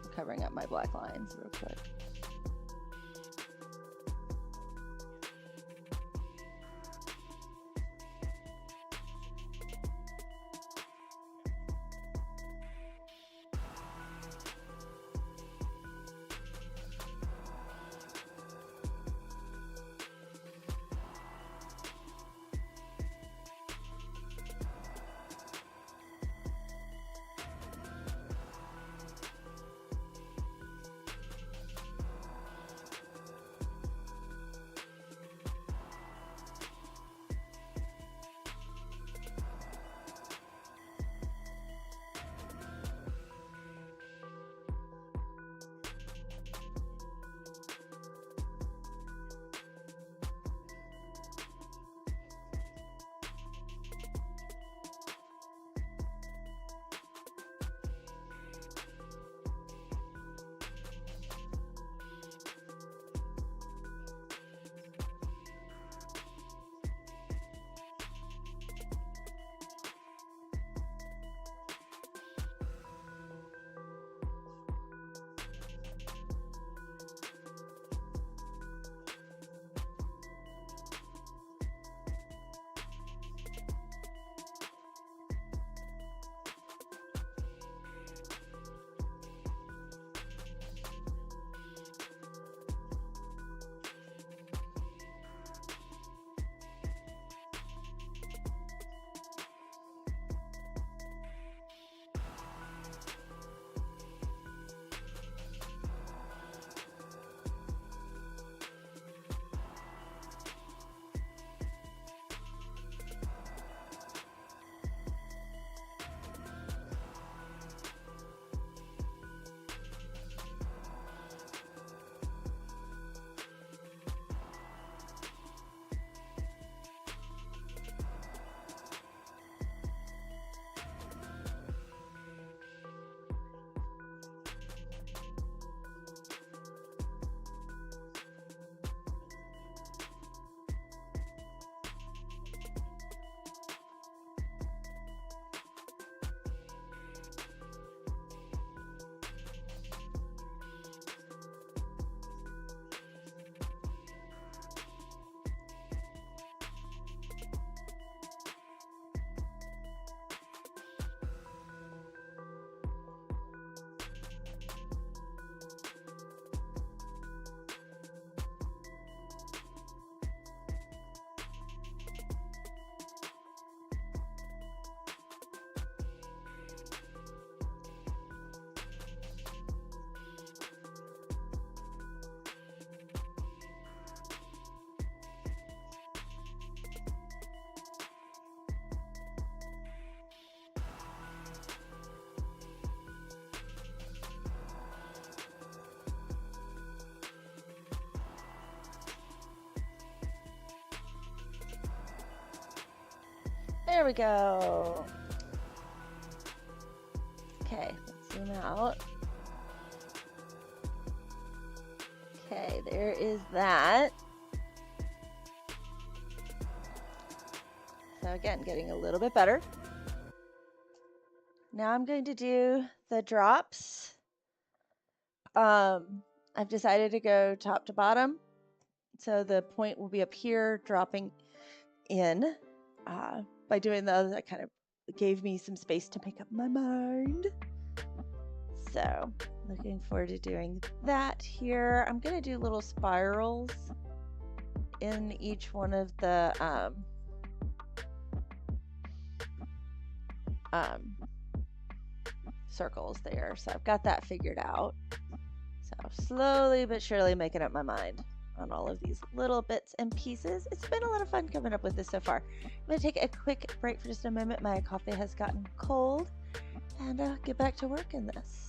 I'm covering up my black lines real quick. There we go. Okay, let's zoom out. Okay, there is that. So again, getting a little bit better. Now I'm going to do the drops. I've decided to go top to bottom. So the point will be up here, dropping in. By doing those, that kind of gave me some space to make up my mind. So looking forward to doing that here. I'm going to do little spirals in each one of the circles there. So I've got that figured out. So slowly but surely making up my mind on all of these little bits and pieces. It's been a lot of fun coming up with this so far. I'm going to take a quick break for just a moment. My coffee has gotten cold, and get back to work in this.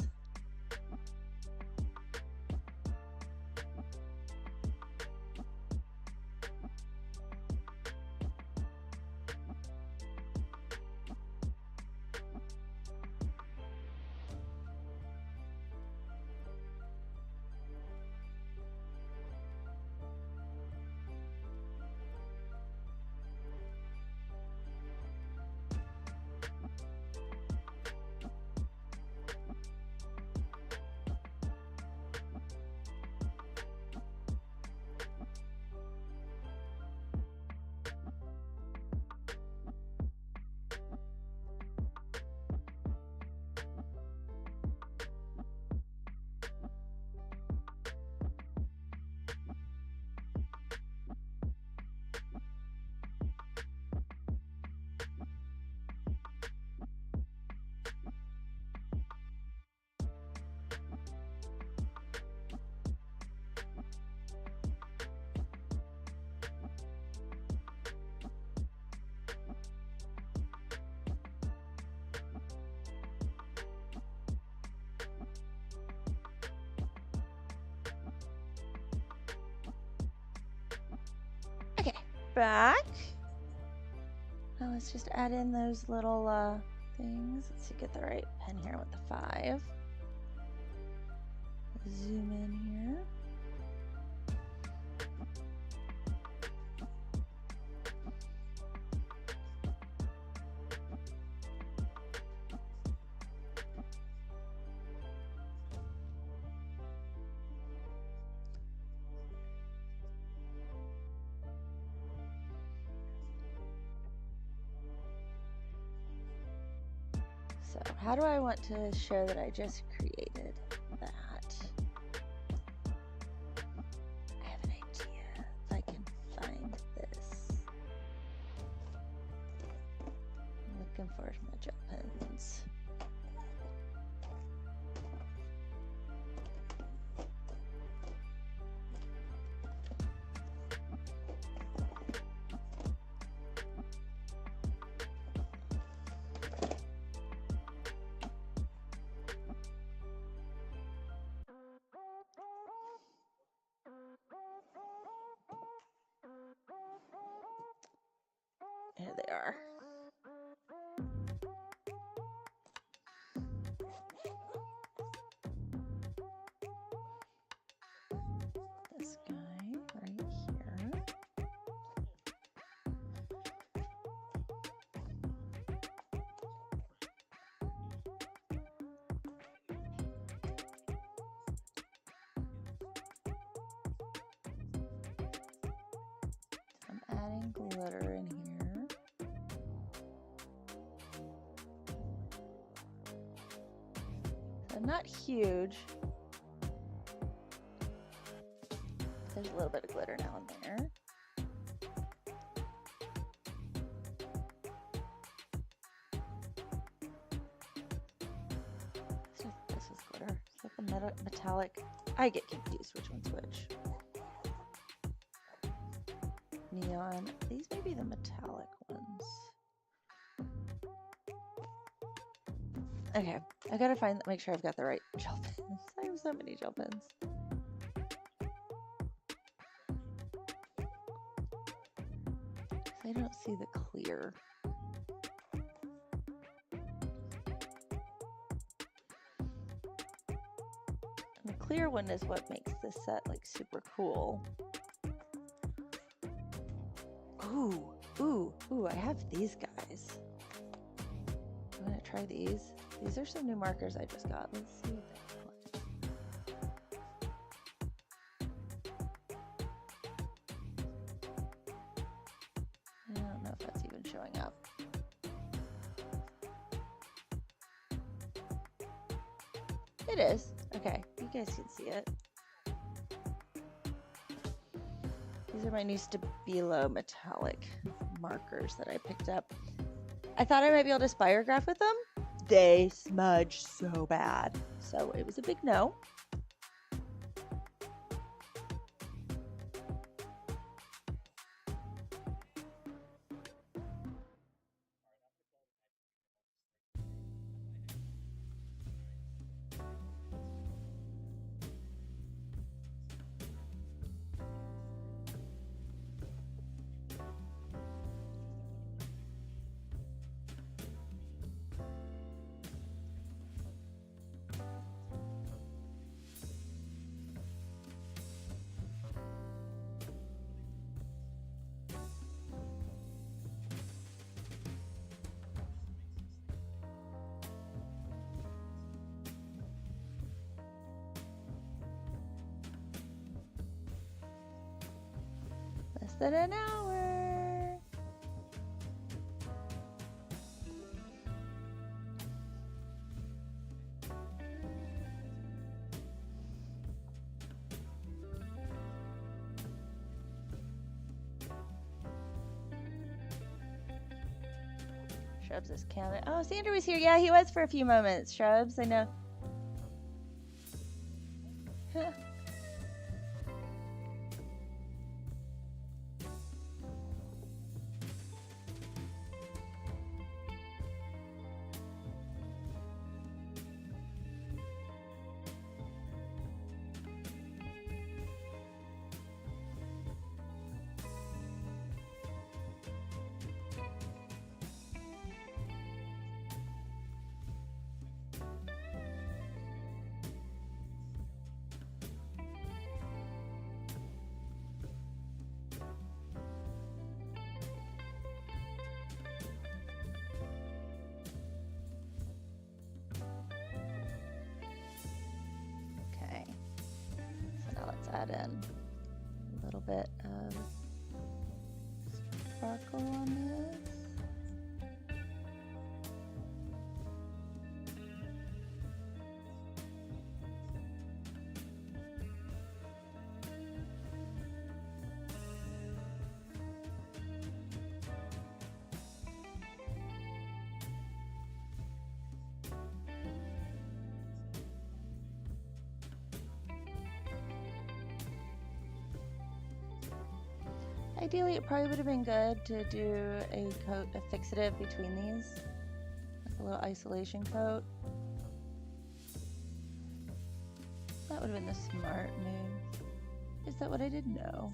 Okay, back. Now let's just add in those little things. Let's see, get the right pen here with the 5. Zoom in here. So how do I want to share that I just created that? I have an idea. If I can find this. I'm looking for my gel pens. Here they are. This guy right here. I'm adding glitter in here. So not huge. There's a little bit of glitter now and there. This is glitter. Is that the metallic? I get confused which one's which. Neon. These may be the metallic ones. Okay, I gotta make sure I've got the right gel pens. I have so many gel pens. I don't see the clear. clear one is what makes this set like super cool. Ooh, I have these guys. I'm gonna try these. These are some new markers I just got. Let's see what they look like. I don't know if that's even showing up. It is. Okay, you guys can see it. These are my new Stabilo metallic markers that I picked up. I thought I might be able to spirograph with them. They smudge so bad. So it was a big no. Less than an hour. Shrubs is counted. Oh, Sandra was here. Yeah, he was for a few moments. Shrubs, I know. Add in a little bit of sparkle on this. Ideally, it probably would have been good to do a coat of fixative between these, like a little isolation coat. That would have been the smart move. Is that what I did? No.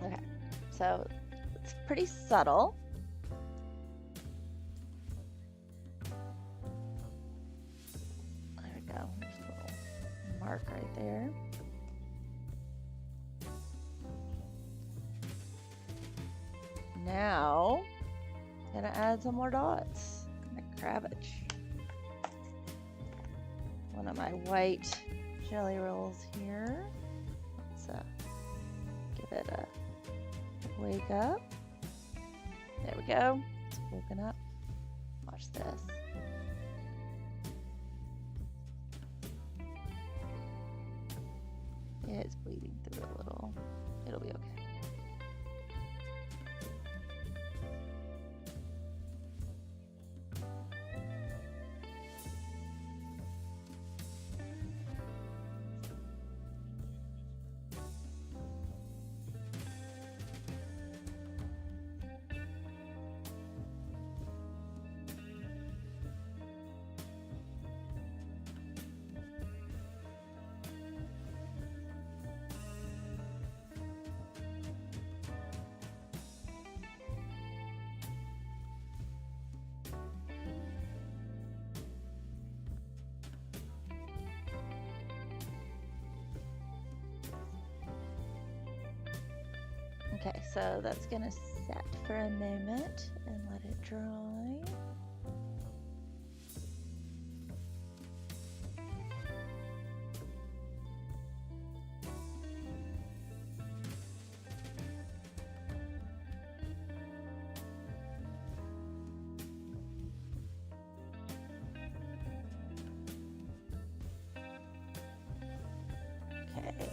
Okay, so it's pretty subtle. There we go. There's a little mark right there. now, I'm gonna add some more dots. My cabbage. One of my white jelly rolls here. Let's give it a wake up. There we go. It's woken up. Watch this. It's bleeding through a little. It'll be okay. Okay, so that's gonna set for a moment and let it dry. Okay.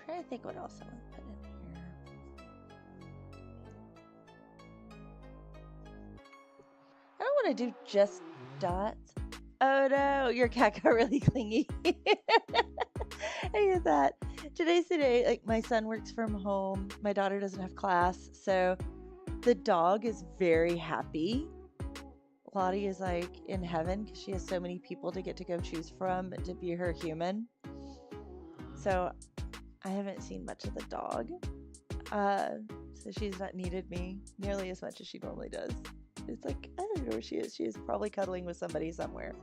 Trying to think what else I want to put in here. I don't want to do just dots. Oh no, your cat got really clingy. I get that. Today's the day, like my son works from home. My daughter doesn't have class. So the dog is very happy. Lottie is like in heaven because she has so many people to get to go choose from to be her human. So I haven't seen much of the dog. So she's not needed me nearly as much as she normally does. It's like, I don't know where she is. She is probably cuddling with somebody somewhere.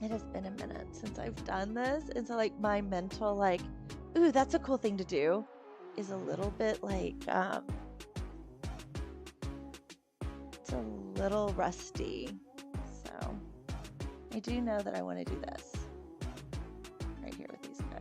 It has been a minute since I've done this. And so like my mental like, ooh, that's a cool thing to do is a little bit like, it's a little rusty. So I do know that I want to do this right here with these guys.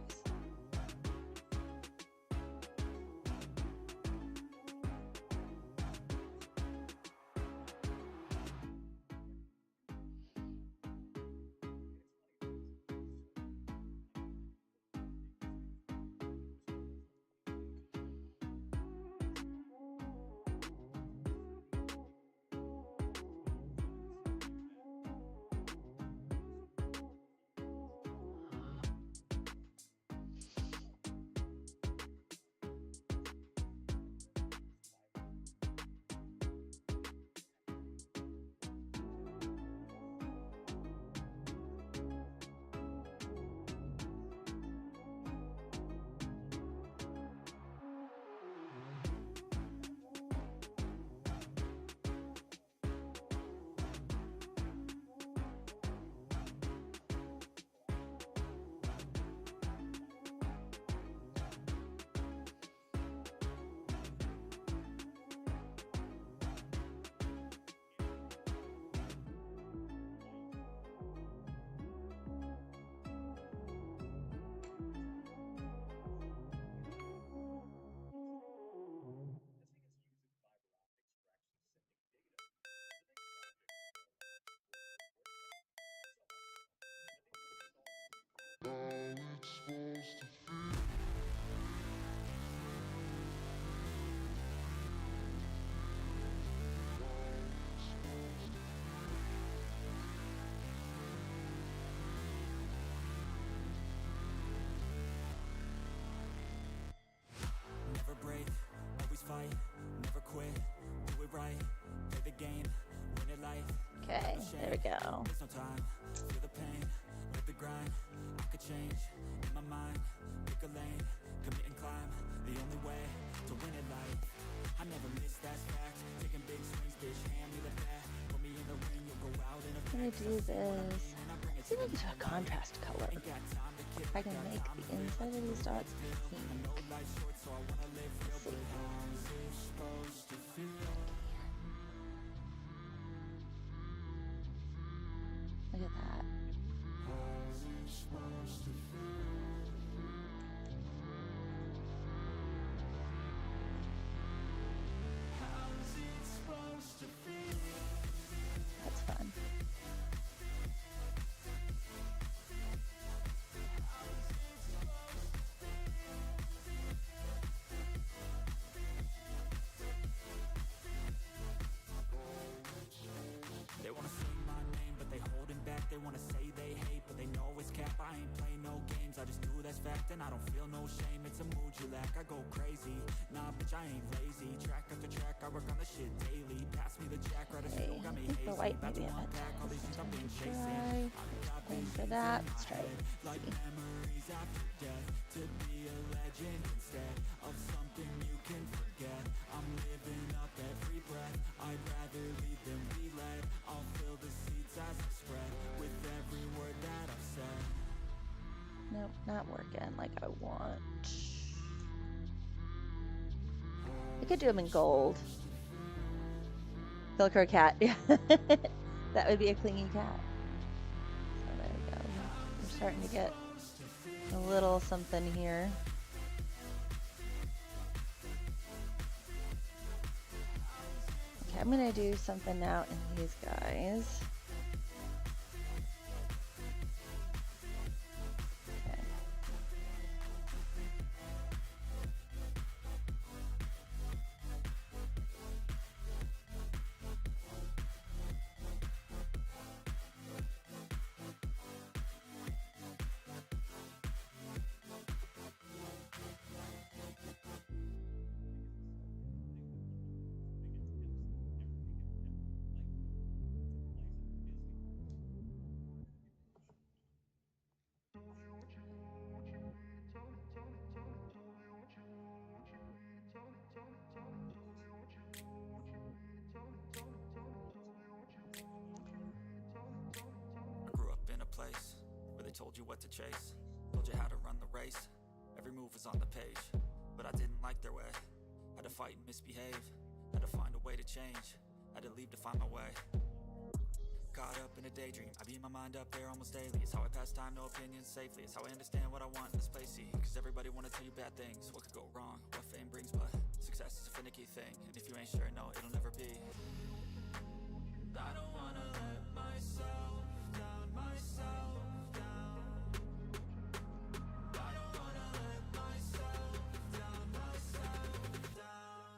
Never break, always fight, never quit, do it right, play the game, win it life. Okay, there we go. There's no time, feel the pain, live the grind, I could change, in my mind, pick a lane, commit and climb, the only way to win it life. I never miss that fact. Taking big swings, bitch, hand me the bat. Put me in the ring, you'll go out in a I'm gonna do this. Let's see if I can do a contrast color. If I can make the inside of these dots pink. Let's see. Look at that. That's fun. They wanna sing my name, but they holding back. They wanna say they hate, but they know it's cap. I ain't play no games, I just do that's fact. And I don't feel no shame, it's a mood you lack. I go crazy, nah bitch I ain't lazy. Track after track, I work on the shit daily. Pass me the jack, right as fuel, got me hazy. The white About to maybe a bit. unpack all these things I've been Try. chasing. Going for that. Let's try it. Like memories after death, to be a legend instead of something you can forget. I'm living up every breath, I'd rather lead than be led. I'll fill the seats as I spread with every word that I've said. Nope, not working like I want. I could do them in gold. Velcro cat. That would be a clingy cat. So there we go. We're starting to get a little something here. Okay, I'm gonna do something now in these guys. Okay. I grew up in a place where they told you what to chase, told you how to run the race. Every move was on the page, but I didn't like their way. Had to fight and misbehave, had to find a way to change, had to leave to find my way. Caught up in a daydream, I beat my mind up there almost daily. It's how I pass time, no opinions safely. It's how I understand what I want in this place, see. Cause everybody wanna tell you bad things, what could go wrong, what fame brings. But success is a finicky thing, and if you ain't sure, no, it'll never be. I don't wanna let myself down, myself down. I don't wanna let myself down, myself down.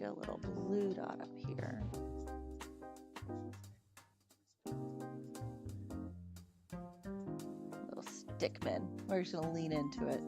a little blue dot up here. A little stickman. We're just gonna lean into it.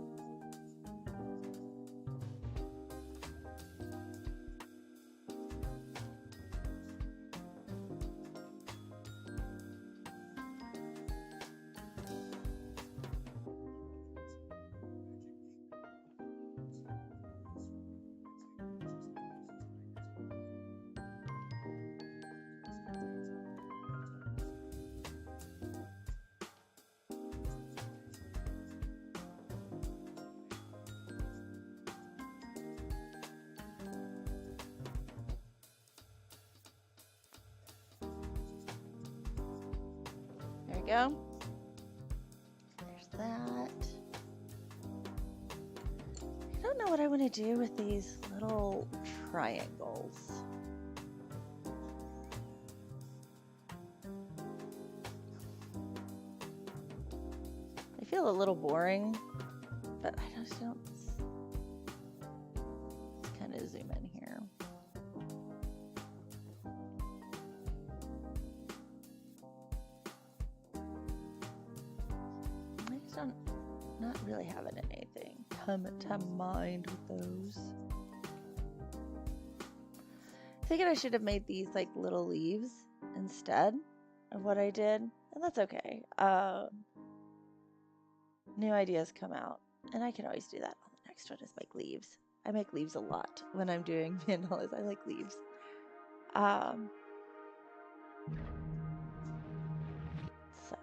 There we go. There's that. I don't know what I want to do with these little triangles. They feel a little boring, but I just don't. Let's kind of zoom in here. I just don't, not really having anything come to mind with those. I figured I should have made these like little leaves instead of what I did, and that's okay. New ideas come out, and I can always do that on the next one is make leaves. I make leaves a lot when I'm doing mandalas. I like leaves. So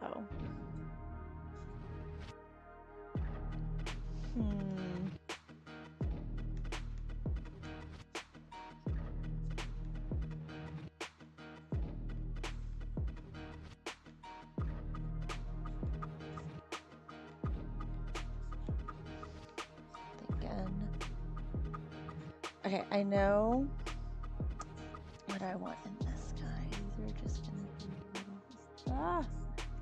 okay, I know what I want in this guy. These are just gonna be little,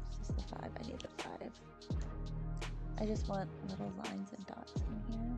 it's just the 5. I need the 5. I just want little lines and dots in here.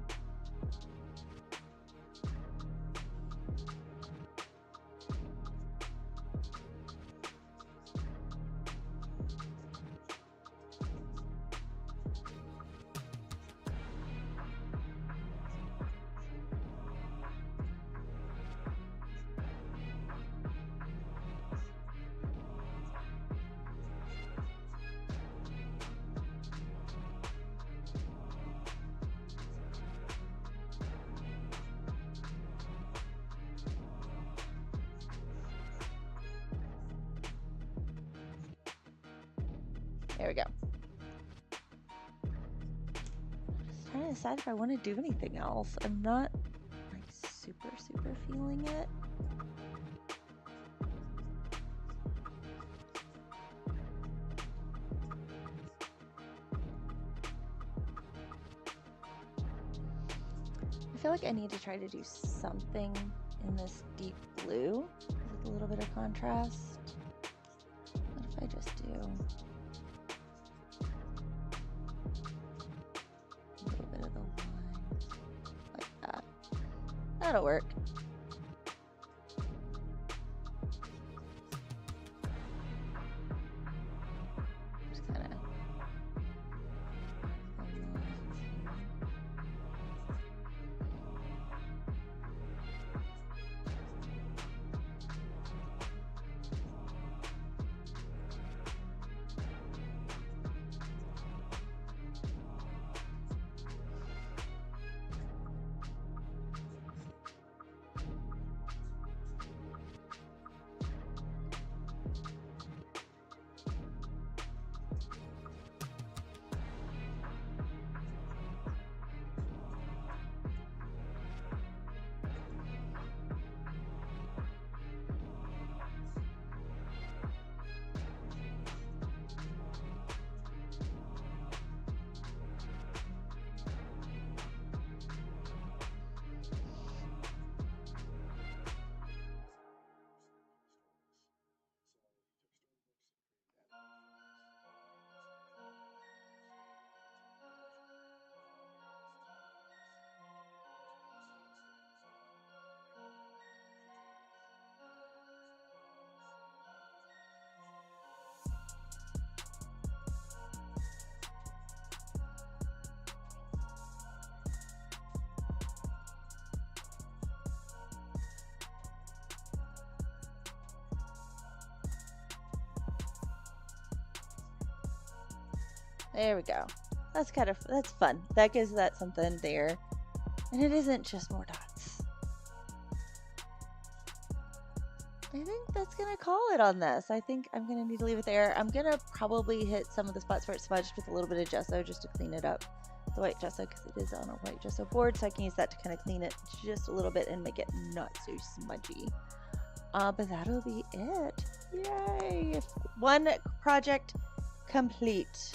There we go. Just trying to decide if I want to do anything else. I'm not like super feeling it. I feel like I need to try to do something in this deep blue with a little bit of contrast. What if I just do a little bit of the line like that? That'll work. Just kind of There we go. That's fun. That gives that something there. And it isn't just more dots. I think that's going to call it on this. I think I'm going to need to leave it there. I'm going to probably hit some of the spots where it's smudged with a little bit of gesso just to clean it up. The white gesso, because it is on a white gesso board, so I can use that to kind of clean it just a little bit and make it not so smudgy. But that'll be it. Yay! One project complete.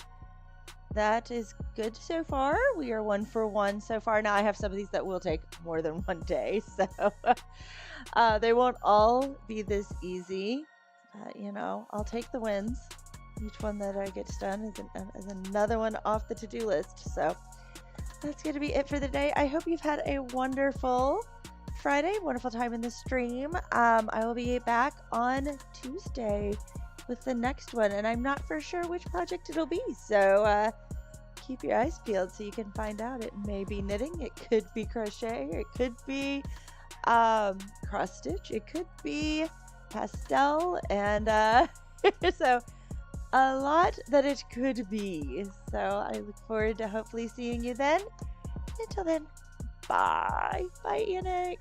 That is good so far. We are 1 for 1 so far. Now I have some of these that will take more than one day, so they won't all be this easy. You know, I'll take the wins. Each one that I get done is another one off the to-do list. So that's going to be it for the day. I hope you've had a wonderful Friday, wonderful time in the stream. I will be back on Tuesday with the next one, and I'm not for sure which project it'll be, so keep your eyes peeled so you can find out. It may be knitting, it could be crochet, it could be cross stitch, it could be pastel, and so a lot that it could be. So I look forward to hopefully seeing you then. Until then, bye. Bye, Enix.